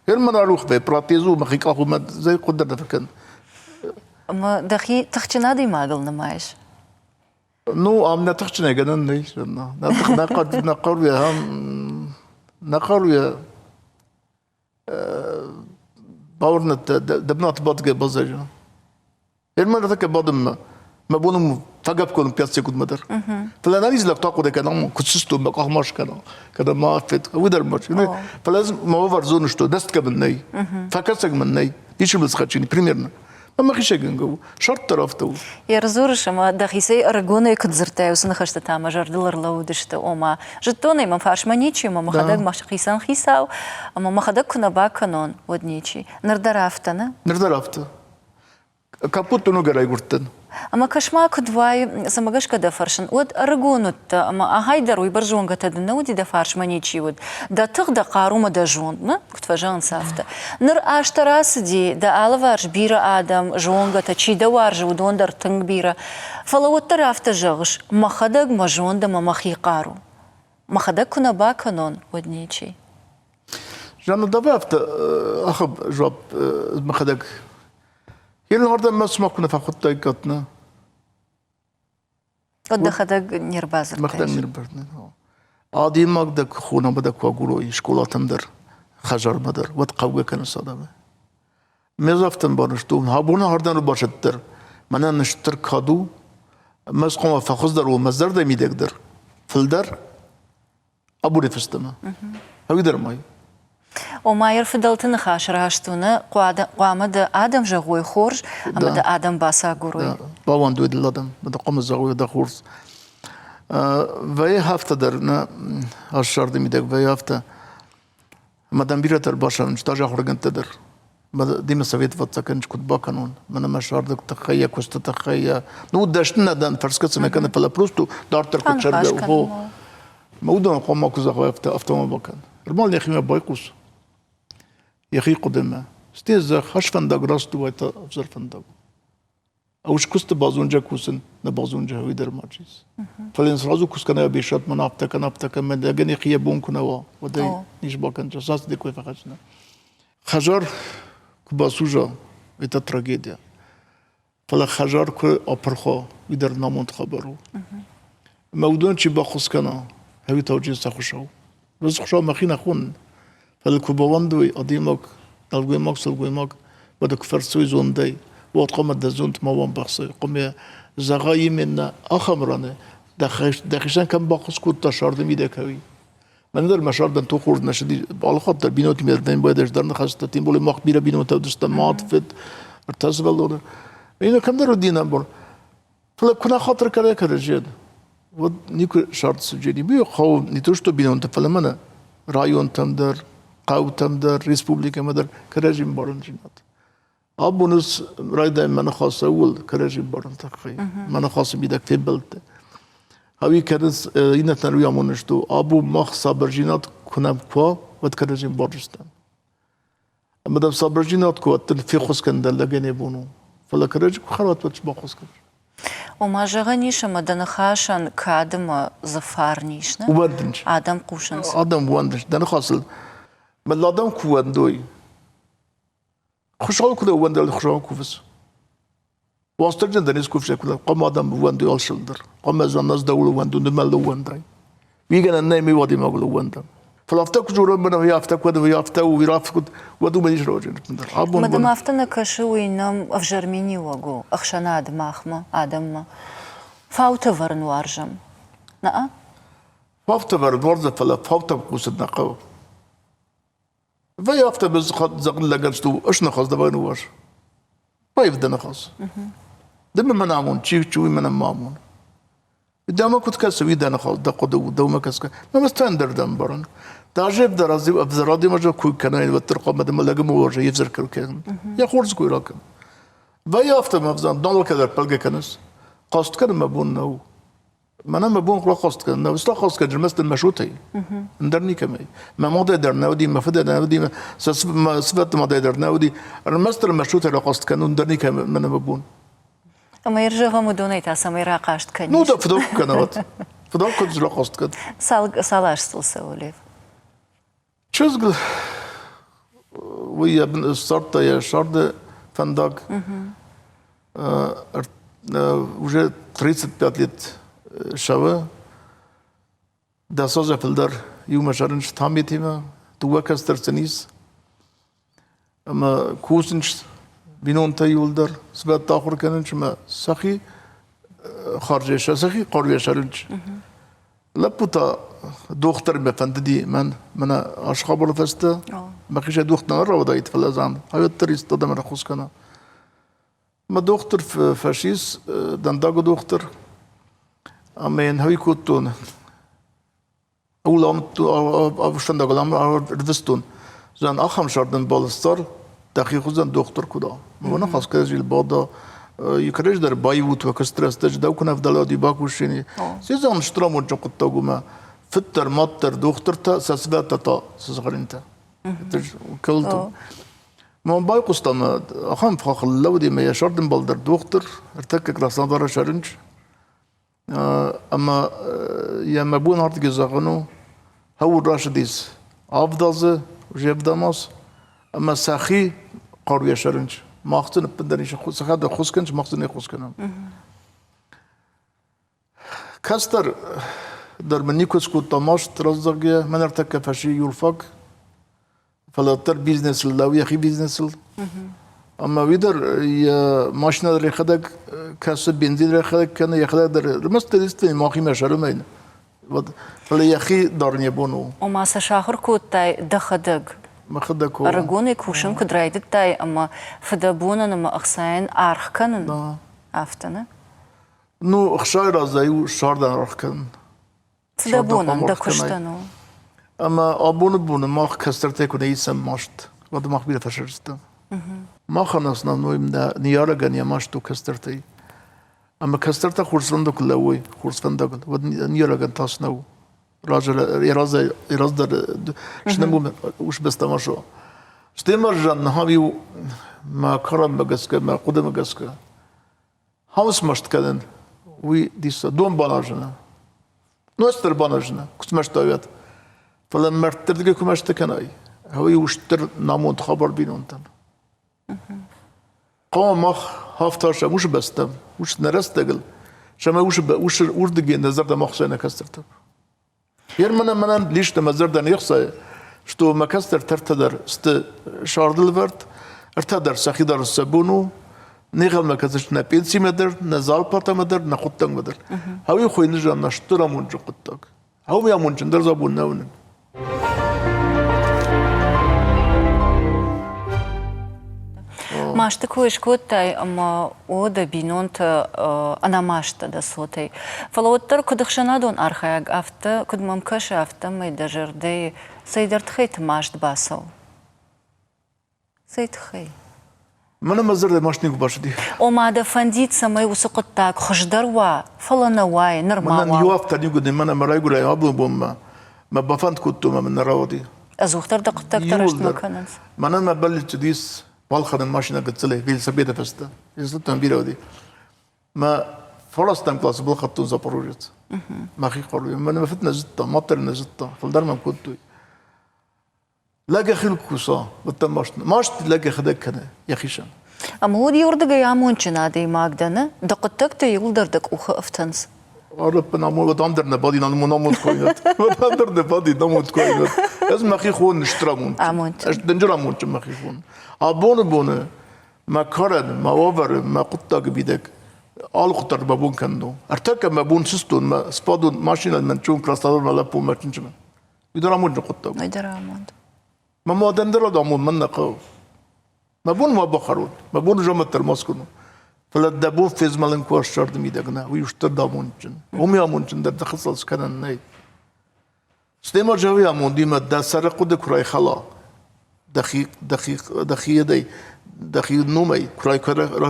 غير من اروح في براتيزو مخيك اخو زي قدر دفكن ما دخي تختنا دي ما قلنا ماش نو ام نتختنا جنن ليش نقر يا هم نقر يا باورنت دبنات بادجة بازجا المرة ذاك بعد ما بونم فجأة كون بياسي كود مدر فلا نريز لك تاكو ده كلام كتشستو بقاهماش كده ما فت ودر ماش فلازم ما هو زون شتو دست قبل ني فكرتك من ني ديش بلسخاتشيني بريميرنا ما خيشة جنجو شرط طرفتو يا رزورش ما دخيسي أرجونا يكتزرتاي وسنخشت تام جردلر لودشت أما جتوني ما فاش ما نيجي ما خدك ما خيسان خيساو أما ما خدك كنا باكنون ودنيجي نردرافتنا نردرافت كابوتو نو جراي قرتن أما كشما كدواي سمعش كده فرشن ود أرجونت أما هايدر ويبرجون قتدنا ودي دفارش مني تشيود دا تغدا قاروما دا جون ما كنت فجان سافته نر أشتراس دي دا ألفارش بيرا آدم جون قتا تشي دوارج ودون در تنگ بيرا فلو الطرف تجغش ما خدق ما جون دا ما مخي قارو ما خدق كنا باكنون ودنيتشي جانا دبابت أخب جواب ما خدق يلا النهارده ما اسمع كنا فاخد تايكاتنا قد خدق نيربازر ما خدق نيربازر عادي ما بدك خونا بدك واقولوا شكولات مدر خجر مدر وتقوي كان الصدمة مزافتن بارشتون هابونا هردن رو باشتر منا نشتر كادو مسقوم فخذ در ومزدر ده ميدك در فلدر أبو رفستما هاي در ماي وما يرفضلتن خاش راشتونا قامد آدم جغوي خورج أما دا آدم باسا قروي باوان دويد الادم بدا قام زغوي دا خورج وی هفته درنا هشار دمیدک وی هفته مدام بیرت الباشرن شتاج آخرگن تدر دیم سویت وقت سکنج کد با کنون من مشار دک تخیه کست تخیه نو داشتن ندن فرسکت سمکن پلا پروستو دارتر کچرده و مودن قام کزا خواه افتما بکن رمال نخیم بایقوس يخي قدمه ستيز خش فندق راستو ويتا افزر فندق اوش كست بازونجا كوسن نبازونجا هوي در ماجيز فلنس رازو كوس كنا بيشات من افتك من دغني خيبون كنا ودي نيش باكن جساس دي كوي فخشنا خجار كباسوجا ايتا تراجيديا فلا خجار كو اپرخو يدر نامونت خبرو مودون چي باخوس كنا هوي توجيه سخشو بس خشو مخينا خون فالكوباوندوي أديمك نلقيمك سلقيمك بدك فرسوي زوندي وقت قامت دزونت ما وان بخسي قام زغاي من أخمرانه دخشان كم باخس كود تشارد ميدا كوي من در مشارد تو خورد نشدي على خاطر بينوتي ميدن بايدش درن خاصتين بولي ماخ بيرا بينوت دست مات فت ارتزبل دور إنه كم در دينا بول فلا كنا خاطر كذا كذا جد ود نيكو شارد سجدي بيو خو نيتوشتو بينوت فلمنا رايون تمدر قاوتم در ريسبوبليكا مدر كراجيم بارن جنات ابونس رايدا من خاص اول كراجيم بارن تخي من خاص بيدك في بلت هاوي كرز ينت نروي امونشتو ابو مخ صبر جنات كنا كوا ود كراجيم بارستان مدام صبر جنات كوا في خسكن دل لجني بونو فلا كراج خرات وتش باخسكن وما جغنيش مدن خاشن كادم زفارنيشنا وبدنش آدم قوشنس آدم وندش دن خاصل من الآدم كواندوي خشال كده وندل خشال كوفس واسترجن دنيس كوفش كده قام آدم وندي ألشلدر قام زمان ناس دول وندو نمل ونداي ويجنا النايم يودي مقول وندم فلافتك جورا من هي أفتك وده هي أفتا ويرافق ودو منيش راجل مدام أفتنا كشوي نم أفجرميني وجو أخشنا آدم أخما آدم فاوت ورن وارجم نأ فاوت ورن وارجم فلا فاوت بقصد نقاو فيا أفتا بس خد زغل لقرستو إيش نخاص دبان واش بايف ده نخاص دم من عمون شيء شوي من مامون دام كنت كسوي ده نخاص ده قدو دوما كسك ما مستندر دم برن تعجب درازي أفزرادي ما جو كوي كناين والترقى ما دم لقى مواجه يفزر كركان يا خورز كوي راكن فيا أفتا ما فزان دون كذا بلقى كنس قاست كان ما بون نو ما أنا ما بون قاست كان نو استلا قاست كان جمست المشروطي ندرني كماي ما ماضي در نودي ما فدا نودي ما سفت ما در نودي المست المشروطي قاست كان ندرني كم ما أنا ما بون أما يرجع مدوني تاسمي راقشت كنيش نو ده فدوك كنوات فدوك كنت جل قاست كان سالاش تلسوليف شو ويا بن الصرطة يا شرد فندق уже 35 лет شوا داسوزا فلدر يوم شرنش تامي تيما توكس ترسنيس اما كوسنش بينون تيولدر سبات تاخر كانش ما سخي خارجه سخي قريه شرنش لبوتا دختر بفنددي من اشخابر فستا ما كيش دختنا رودايت فلازان هاي التريس تدم رخص كنا ما دختر فاشيس دنداغ دختر امين هاي كوتون اولام تو افشنداغ لام رفستون زان اخم شردن بالستار دقيق زان دختر كدا ما خاص كذا البادا يكرج در بايوت وكسترس تجدا وكنا في دلادي باكوشيني سيزان شترامون جقت تاقوما فتر ماتر دوختر تا سسبات تا سصغرين تا كلتو ما باي قسطما أخام فخر اللودي ما يشردن بالدر دوختر ارتكك راسنا دار شرنج أما يا مبون هارت جزاغنو هو الراشديس أفضل وجيب دماس أما ساخي قروي شرنج ما أختن بدنيش سخاد خسكنش ما أختن يخسكنم كاستر در مني كسكو تماش ترزقيا من ارتكب فشي يلفق فلا تر بيزنس لا يا أخي بيزنس أما ويدر يا ماشنا در خدك كاسب بنزين در خدك كان يخدك در مستدستني ما أخي مشارمين فلا يا أخي دارني بونو وما سشاخر كوتاي دخدك ما خدك أرجوني كوشم كدرايد تاي أما فدابونا نما أخسين أرخ كنن أفتنا نو خشاير زيو شاردن أرخن فدابونا دكشتنو أما أبون ما كسرت يكون يسمى ماشت وده ما خبير فشرست ما خلصنا نوي من نيارة جنيا ماشتو كسرتي أما كسرت خورسفندق كلوي خورسفندق ونيارة جن تاسنو راجل يراز در شنو وش بس تماشو استمر جن هاوي ما كرم مجسك ما قدم مجسك هاوس مشت كذن وي ديس دوم بانجنا نوستر بانجنا كنت مشتاقت فلما ارتدق كمشت كناي هو يوشتر نامون خبر بينونتن قام مخ هافتاشا مش بستم وش نرستقل شما وش وردقي نظر ده مخصينا كسرت يرمنا ليش ده مزر ده يخصي شتو ما كسر ترتدر است شاردل ورد ارتدر سخيدر السبونو نيغل ما كسرش نبينسي مدر نزال باتا مدر نخطن مدر هو يخوي نجا نشترا منجو قطاك هو يا منجن در زبون نونن ماشت كويش كوتاي أما ودا بينونت أنا ماشت دا صوتي فلوتر كدخشنا دون أرخيق أفتا كد ممكش أفتا ما يدجر دي سيدر تخيت ماشت باسو سيد خي من مزر ماشت نيكو باش دي وما دا فنديت سماي وسقطاك خشدر وا فلنا واي نرما من يواف تانيكو دي من مراي قول يا أبو بوم ما بفند كنتو ما من راودي أزوختر دقتك ترشت مكانس من ما بلش تديس بالخد الماشينة قلت له في سبيته فسته يزلت من بيرودي ما فرصتم كلاس بالخطون زبروجت ما خي قالوا من ما فتنا زتا مطر نزتا فالدار ما كنت لاقي خيل كوسا وتمشت ماشت لاقي خدك كنا يا خيشان أما هو دي يردق يا مونشنا دي ماقدنا دقتك تيولدردك أخ أفتنس ربنا مو وتندر نبادي نموت كوينات وتندر نبادي نموت كوينات لازم ما خي خون نشترمون اش دنجرمون ما خي خون أبون ما كارن ما وفر ما قطع بيدك آل قطر بابون كندو ارتكب ما بون سستون ما سبادون ماشينة من شون كلاستادور ما لبون ما تنجمن يدرامون قطع يدرامون ما دندر دامون من نقاو ما بون ما بخارون ما بون جامع ترماسكونو فلا دابون فيز مالن كواش شرد ميدقنا ويشتر دامون جن هم يامون جن در دخصل كانن ناي استيما جاوي يامون ديما دا سرقو دكراي خلا دقيق نومي كراي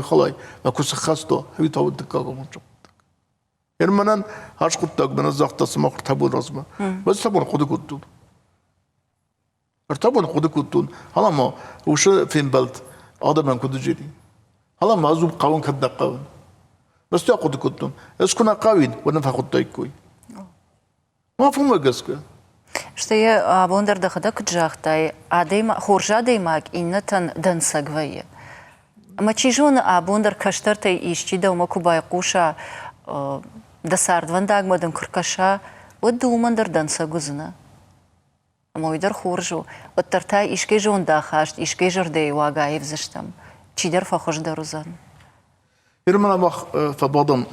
خلاي ما كوس خاستو هوي تاود دكاغو منجو يعني منن هاش قطاق من الزاقتا سماق تابون رزمه بس تابون قد كنتون ارتابون قد كنتون هلا ما وش فين بلد آدم من كنت جيري هلا ما زوب قاون كدا قاون بس تا قد كنتون اسكنا قاوين ونفع قطاق كوي ما فهم قسك شتي أبوندر دخدك جاختاي عديم خورجا ديماك إنتن دنسقوية أما تيجون أبوندر كشترتي إيشتي دوما كوباي قوشا دسارد ونداغ مدن كركشا ودومندر دنسقوزنا أما ويدر خورجو وترتاي إشكي جون داخاشت إشكي جردي واقعي فزشتم تيدر فخوش دروزان إرمنا بخ فبادم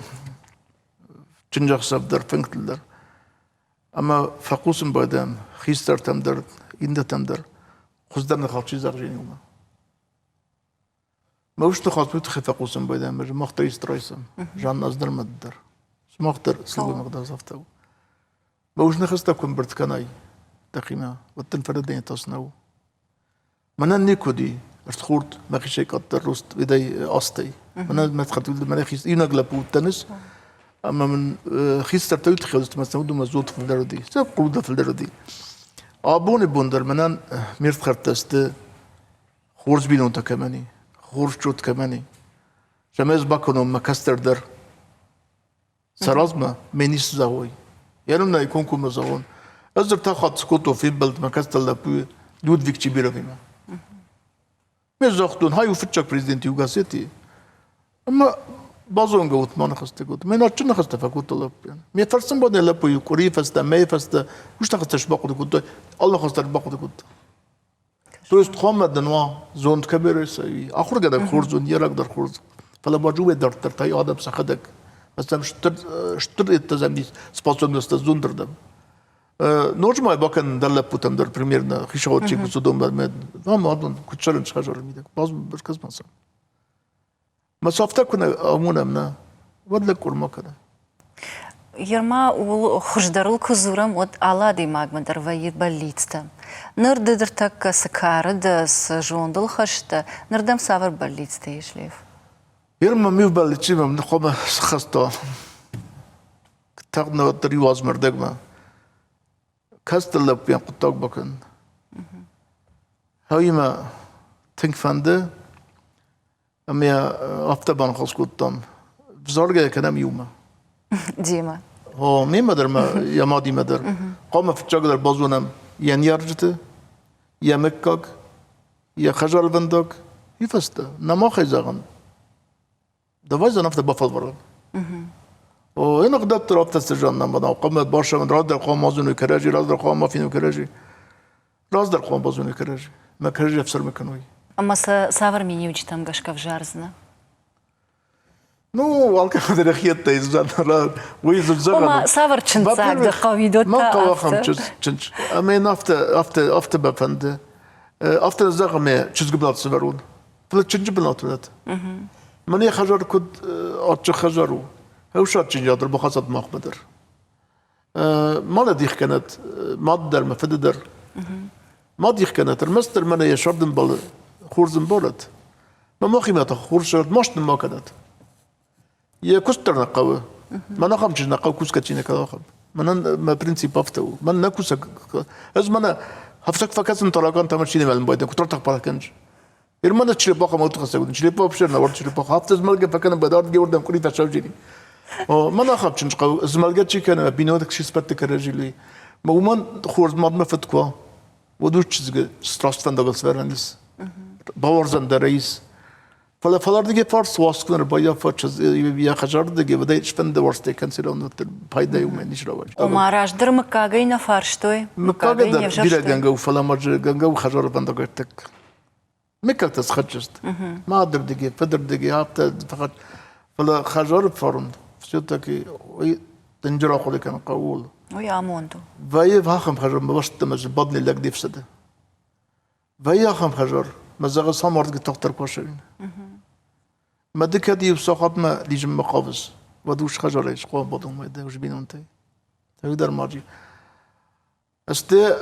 تنجح سبدر فنكتلدر أما فقوسم بادم خيستر تمدر إنده تمدر خزدر نخاطشي زغجين يوما ما وش نخاط بيت خي فقوسم بادم مجا مختر يسترايسم جان أزدر مدر مختر سلوي مقدار زفتو ما وش نخستا كون برتكناي تقيمة وتنفرد دين تصنو من النيكو دي خورد ما خيش يقدر روست بدي أصتي من تخطي من خيس ينقلب والتنس أما من خيس ترتوي تخلص مثلا ودو مزود في الدردي سب قرودة في الدردي أبوني بندر منن ميرت خرطست خورز بينون تكماني خورز شوت كماني جماز باكونم مكستر در سرازما منيس زاوي يرمنا يكون كم زاون أزر تاخد سكوتو في بلد مكستر لابو دود فيكتشي بيرفيما مزاختون هاي وفتشك بريزيدنت يوغاسيتي أما بازون قوت ما نخسته قوت ما نرجع نخسته فقوت الله يعني مي فرسن بدنا لابو يكوري فستا ما فستا وش تخسته شباقو قوت الله خسته شباقو قوت تو است خامد دنوا زون كبير سوي آخر قدر خورزون يراك در خورز فلا باجوه در ترتاي آدم سخدك مثلا شتر التزامنيس سباسون نستزون دردم نوجمع باكن دلله بوتم در بريميرنا خيشاوت چيك بسودوم بعد ما أظن كنت شرنش خجر ميدك باز بركز مثلا مسافته كنا أمونا منا ودلك ورما كده Ерма ул хуждарыл кузурам от алади магмадар вайит баллицта. Нырдыдыр такка сакары да с жондыл хашта. Нырдам савар баллицта ешлев. يرمى ميف بالتشي ما بنقوم سخستا تاخدنا الطريق وازمر دقما كاستل بيان قطاق بكن هاي ما تنك فانده أمي أفتبان خاص قطام بزارجة كلام يوما ديما. هو مين مدر ما يا مادي مدر قام في الشجرة بازونم يعني يرجته يا مكاك يا خجل بندق يفسته نما خيزان دوازن أفتى بفضل برا وهنا قدرت رابط السجن نما قام بارشة من راد القام مازون كراجي راد القام ما فينو كراجي راد القام بازون كراجي ما كراجي أفسر مكانوي أما سافر ميني وجي تام قشكا في جارزنا نو والله هذا رخيت تيزان راد ويزل زغل وما سافر تشنتساك دقاوي دوتا ما قواهم تشنش أمين أفتى بفند أفتى الزغل ما تشز قبلات سفرون فلا تشنج بلات ولات مني خجر كد أتش خجرو هو شات تشنج هذا بخاصة ما أقدر ما لديخ كانت ما در ما فدر ما ديخ كانت المستر من يشردن بال خورزن بولت ما قيمته خورشرد ماش ما كانت يا كستر نقوى ما نخمش نقوى كوس كتشينا كلاخم من ما برينسيب أفتو من نكوس از من هفتك فكاس انطلاقان تمشيني مال بايد كترتك بالكنج يرمنا تشري باقة ما تخسر تشري باقة بشر نورد تشري باقة هفت زملقة فكان بدارد جوردم كوري فشاوجيني ما نخمش نقوى زملقة شيء كان بينودك شيء سبت كرجلي ما ومن خورز ما فتكوا ودوش چیزگه ستراست فندقل سفرندیس باورزن در رئیس فلار دیگه فارس واسط کنه باید فارس یا خجار دیگه بدهیش فند ورسته کنسیل اون پایده یومه نیش راوج. وماراش در مکاگی نفرشتوی. مکاگی در بیره گنگو فلامج گنگو خجار فندقل تک. مکاگ تسخجست. ما در دیگه فدر دیگه هفته فقط فلا خجار فارند. فشوتا کی وی تنجرا خودی کن قول. وی آموندو. وی هاخم خجار مباشرت مز بدنی لگ دیفسده. وی هاخم خجار مزاج سامارد که تختر کاشین. ما دكادي وساقط ما ليجم مقابز ودوش خجريش قوم بدون ما يدوش بينونتي تقدر ماجي استي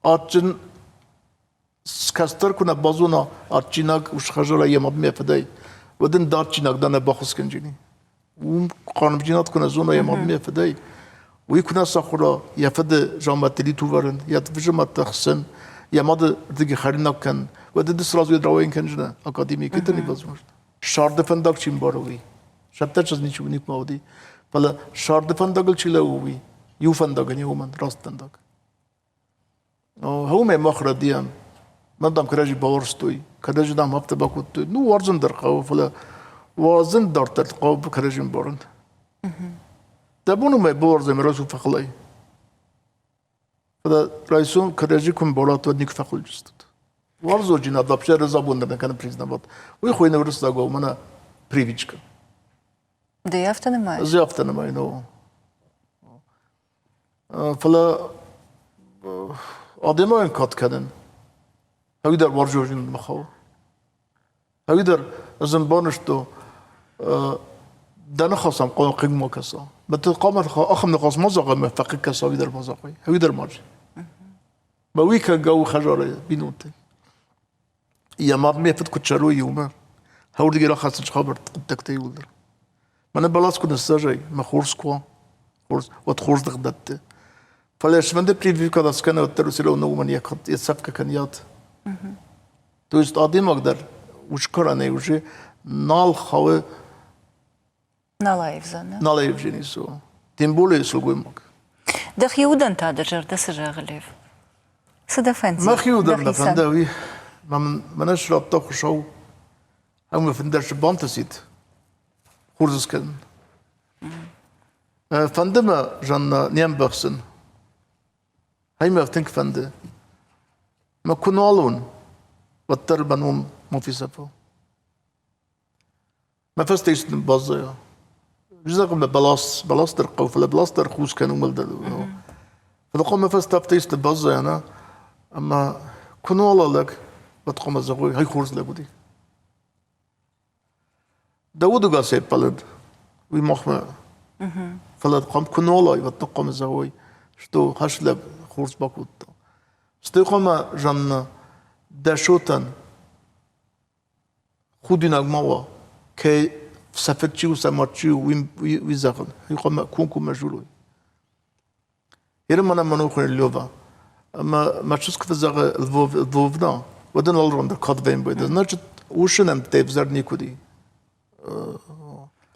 اتشن سكستر كنا بازونا اتشيناك وش خجرة يمد مية فداي ودن داتشيناك دانا باخس كنجيني وقارن بجينات كنا زونا يمد مية فداي ويكون ساخورا يفد جامعة اللي توفرن يتفجم التخسن يمد دقي خرينا كان ودن دسراز يدراوين كنجنا أكاديمي كتني بازمش شارد فندق چیم باروی شبته چیز نیچ بینی کمودی فلا شارد فندقل چیله اوی یو فندق نیو من راست فندق هو می مخرج دیم من دام کراجی باورستوی کراجی دام هفته باکوت نو وارزن در قاو فلا وازن در تلقاو بکراجی بارند دبونو می باورز مراسو فخلای فلا رئیسون کراجی کم بارات و نیک فخل جست وارزو جينا ضبشة رزا بوندنا كان بريزنا بات ويخوينا ورسلا جو منا بريفيتشكا ضيافتنا معي ضيافتنا معي نو فلا آدم وين كات كدن هيدر وارجو جين مخاو هيدر زنبانش تو دنا خاصم قام قيم كسا بتقام أخم نقاص مزاق ما فقط كسا هيدر مزاقي هيدر ماجي ما ويك جو خجارة بينوتي يا ما فت كنت شروي يوما هودي جرا خاصة خبر تقدك يولر ما أنا بلاس كنا السجاي ما خورس كوا خورس وتخورس دغدت فلاش من ده بريفيو كذا سكان والترسيلو نو من يكت يسفك كنيات تو است آدم أقدر وش كرانه وش نال خاوه نلايفزن نالايف جيني سو تيمبولي سلقوي مك دخ يودن تادر جرد سجاغليف سدفنتي ما خيودن لفندوي ما من نشرب طاق شو هم فندرش بانتسيت خورس كن فندما جن نيم بخسن هاي ما فتنك فند ما كنالون والتربنهم ما في سفو ما فستيش بازيا جزاك ما بلاس ترقوا فلا بلاس ترخوس كانوا ملدلو فلقوا ما فستيش بازيا أنا أما كنالا لك بتقوم الزغوي هاي خورز لبودي داود قاسي بلد ويمخما فلا قام كنالا بتقوم الزغوي شتو هشلب خورز باكوت استيقام جن داشوتن خودي نغموا كي سفتشي وسماتشي ويزغن يقام كونكو مجولوي يرمنا منوخن اللوفا أما ما تشوف كيف زغ الفوفنا ودن الرون در كاتبين بيد نجد وشنم تفزر نيكودي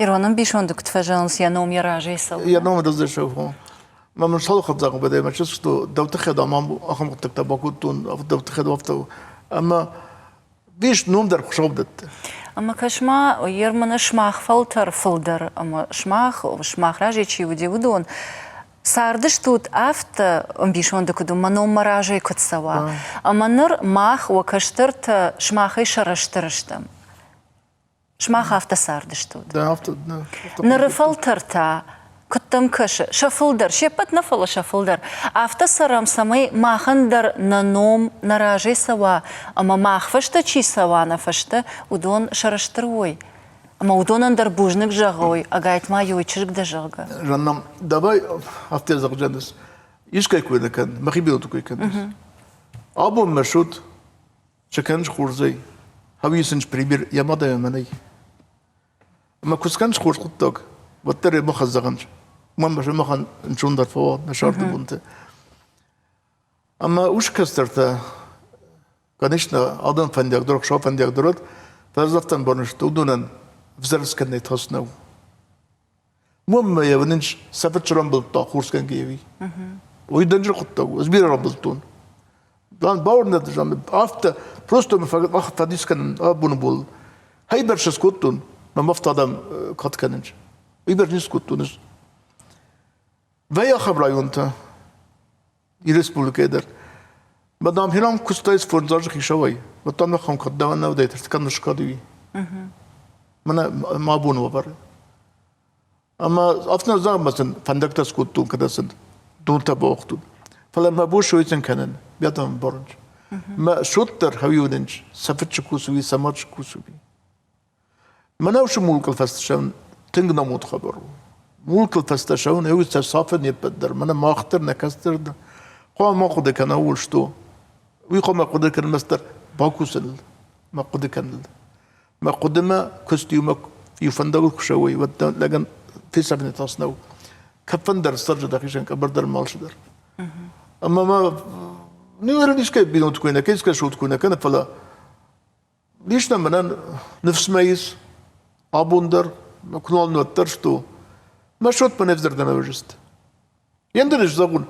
إيرانم بيشوندك تفاجأنس يا نوم يراجع سوا يا نوم دز شوفه ما من شال خد زغ بده ما تشوف تو دوت خدام أخم قتك باكوتون أو دوت خدام أفتو أما بيش نوم در خشوب دت أما كشما يرمنا شماخ فلتر أما شماخ راجع شيء ودي ودون ساردش тут афта амбишон докуду мано маражей котсава аманыр мах вакаштырт шмахай шараштырыштым шмах афта сардыш тут ده أفت ныр филтерта كتم كش شفلدر شيبت نفل شفلدر афта сарам самай махандер на ном наражей сава ама мах фашта чи сава на фашта удон шараштырой أما ودون در بوجنك جاغوي أقايت ما يويتشرك دا جاغا جنم دبي أفتر زغ جندس إيش كاي كوي كان ما خيبيو تو كوي كان أبو مشوت شكنش خورزي هاوي سنج بريبير يا مادا يا مني أما كوسكنش خورز خطك وتر مخ زغنش ما مش مخن نشون در فوا نشارت بنت أما وش كسترتا كانشنا أدم فندق درك شو فندق درت فزفتن برنش تودونن فزرس كان يتحسنوا مهم يا بنش سافرت رامبل تا خورس كان جيبي ويدنجر خطة زبير رامبلتون لان باورنا دجام after просто ما فقط أخذ فديس كان أبون بول هاي برش سكوتون ما مفتادم قط كانش يبرش سكوتونش ويا خبر يونتا يرسبول كدر مدام هنام كستايس فرنزاج خيشوي بتام نخم قدامنا وديت كان نشكادي منا ما بون وبر أما أفنى زمان مثلا فندقت سكوتون كذا سند دون تبوختون فلما بوش ويتن كنن بياتهم برنج ما شوتر هاويونج سفتش كوسوي سماتش كوسوي ما نوش مولك الفستشون تنقنا موت خبرو مولك الفستشون هو تسافن يبدر منا ما أختر نكستر ده قام ما قد كان أول شتو ويقام ما قد كان مستر باكوسل ما قد كان ما قدما كوستيومك يفندق شوي لكن في سبنة تصنو كفندر استرجع دقيقة كبردر مالشدر أما ما نيوير ليش كي بينو تكوينا كيس كشو تكوينا كنا فلا ليش نمنا نفس ميز أبوندر ما كنا نوترشتو ما شوت من نفزر دنا وجست يندرج زغون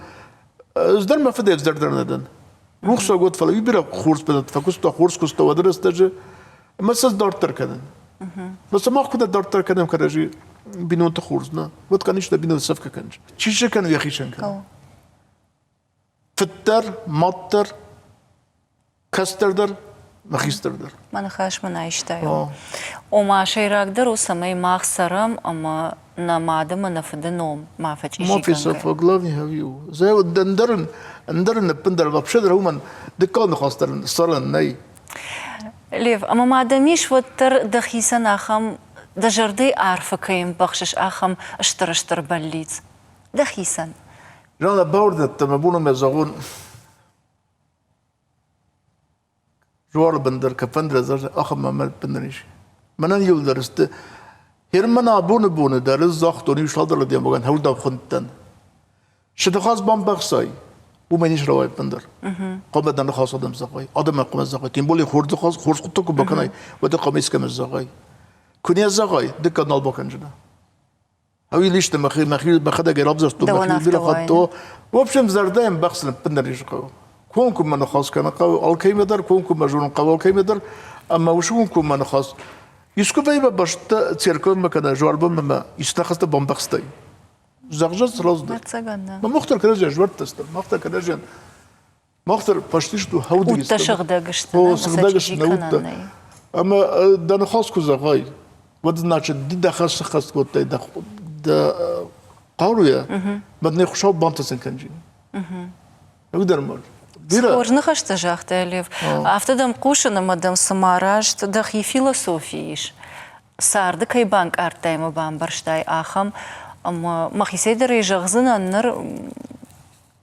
زدر ما فدي يفزر دنا دن روح سوغوت فلا يبير خورس بدت فكوستا خورس كوستا ودرس تجي ما سز دارتر كدن بس ما كنا دارتر كدن كراجي بينو تخورزنا وات كانش ده بينو السفكه كانش تشيش كانوا يا اخي شنكا فتر مطر كستردر مخيستردر ما نخاش من عيشتايو وما شي راقدر وسمي ماخ سرم أما نمادم نفدنوم ما فجي شي ما في سفا غلافي هاويو زي ندرن بندر بابشدر هما دكان خاصتر صرن ناي ليف أما ما دميش وتر دخيسن أخم دجردي عارفة كيم بخشش أخم اشتر بليت دخيسن جانا باوردت تما بونو مزاغون جوار بندر كفندر زرج أخم ما بندريش منن يول درست هرمنا بون درس زاخت وني شادر لديم بگن هول دام خندتن شدخاز بام بخسای bu meniş ravay bender. Qabadan khas adam zaqay. Adam qam zaqay. Timboli khurd khas khurs quttu ku bakanay. Ve de qamis kam zaqay. Kunya zaqay de kanal bakancına. Hawi lişte makhil bakhada garab zastu makhil bir khatto. В общем zardaym baxsın bender yishqaw. Kunkum man khas kana qaw al kaymedar kunkum majrun qaw al kaymedar amma wshunkum man khas. Yusku bayba başta tsirkon makana jwarbam ma istakhasta bombaxstay. زغجت رصده ما مختار كراجع جورت تستر مختار كراجع مختار باشتيشتو هودي وتشغدقشت هو صغدقش نوت اما ده نخاص كزغاي ودناش دي خاص خاص كوت ده قارويا بدنا خشوب بانتسن كنجين يقدر مر Сложно хашта жахтелев. Автодам кушана мадам самараж тадах и философииш. Сарды кай банк артайма бамбарштай ахам أما ما خيسيدر يجغزنا النر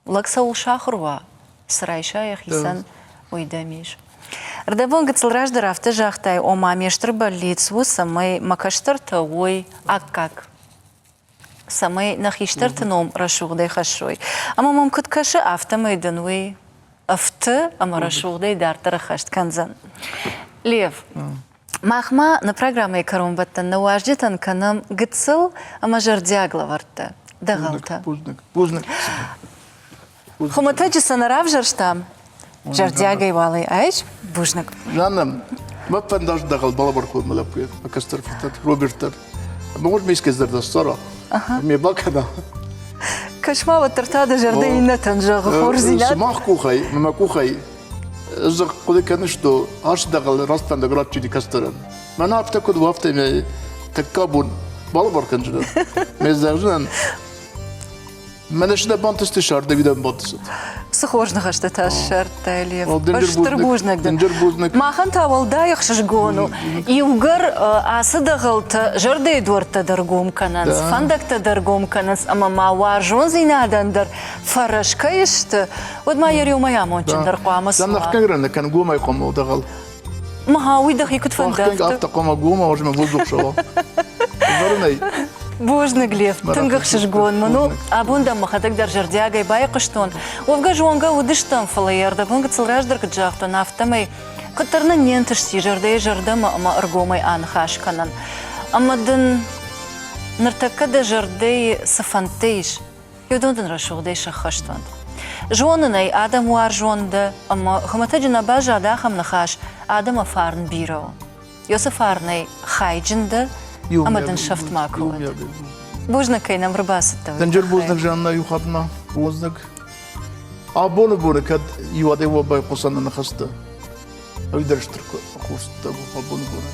لقصة شاخروا سرايشة يا خيسان ويداميش ردبون قد سلراج درافت جاختاي أما ميشتر بالليتس وسمي مكشتر توي أكاك سمي نخيشتر تنوم رشوق دي خشوي أما ممكن كشة أفتا ميدنوي أفتا أما رشوق دي دار ترخشت كنزن ليف ماخما на программе карумбаттан наваждитан канам гыцыл ама жардягла варта дагалта. Пузник. Хуматаджи санарав жарштам жардягай валай айч бужник. Жанам ما بنداش دخل بالبر كل ملابيت أكستر فتات روبرتر ما هو ميسك زرد الصرا مي باكنا كشما وترتاد جردي نتن جغ خورزينات سماح كوخي ما كوخي زق قد كنشتو عش دخل راستان دغرات تشي كسترن ما نعرف كود وقت مي تكابون بالبر كنجد مزاجن ما نشد بانتست شار دبيدن باتست سخوجنا خشت تاشر تاليف بشتر بوجنك ما خنتا والدا يخشش جونو يوغر أصد غلط جردي دور تدرجوم كناس فندق تدرجوم كناس أما ما وارجون زينا دندر فرش كيشت ود ما يريو ما يامون جندر قامس لما نحكي كان جوما يقوموا دغل ما هاوي دخي كنت فندق قعدت قوما جوما وجم بوزق شو برني بوجنك ليف تنقخش جون منو أبون دم خدك در جردياجي بايقشتون وفجا جوانجا ودشتم فلير ده بونج تصلراج در كجاختو نافتمي كترنا نينتش سي جردي جردم ما أرجومي آن خاش كنن أما دن نرتكد جردي سفنتيش يودون دن رشوق ديش خشتون جوانني آدم وار جوان ده أما هم تجنا باجا داخم نخاش آدم فارن بيرو يوسف فارني خايجن ده أما دن شفت معكود بوجنك كينا مرباس التوي تنجر بوزنك جانا يخدنا بوزنك أبون بونه كد يوادي وباي قصنا نخسته أو يدرش ترك خوسته أبون بونه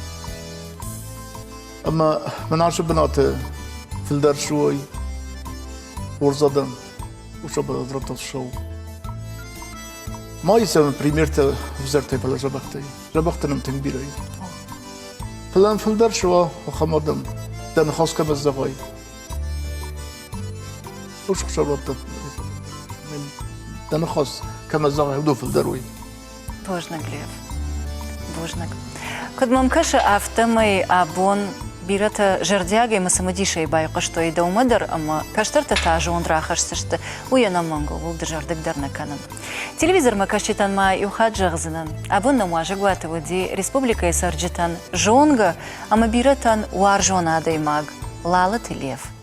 أما من عشر بنات في الدار شوي ورزادم وشبه ضربت الشو ما يسمى بريميرته وزرتي بلا جبختي نمتن بيري فلان في الدار شوا وخمردم دن خاص كم الزغاي وش خشرت من دن خاص كم الزغاي ودو في الدروي بوجنك ليف بوجنك كد ممكش أفتمي أبون بيرتا جردياجي مسمديشي بايقشتو يدو مدر أما كشترت تاجون راخشتشت ويانا مانجو ودجاردك درنا كانن تلفزيون ما كشتن ما يوخاد جغزنن أبون نمواجه قوات ودي ريسبوبليكا يسرجتن جونغا أما بيرتن وارجونا دي ماغ لالة ليف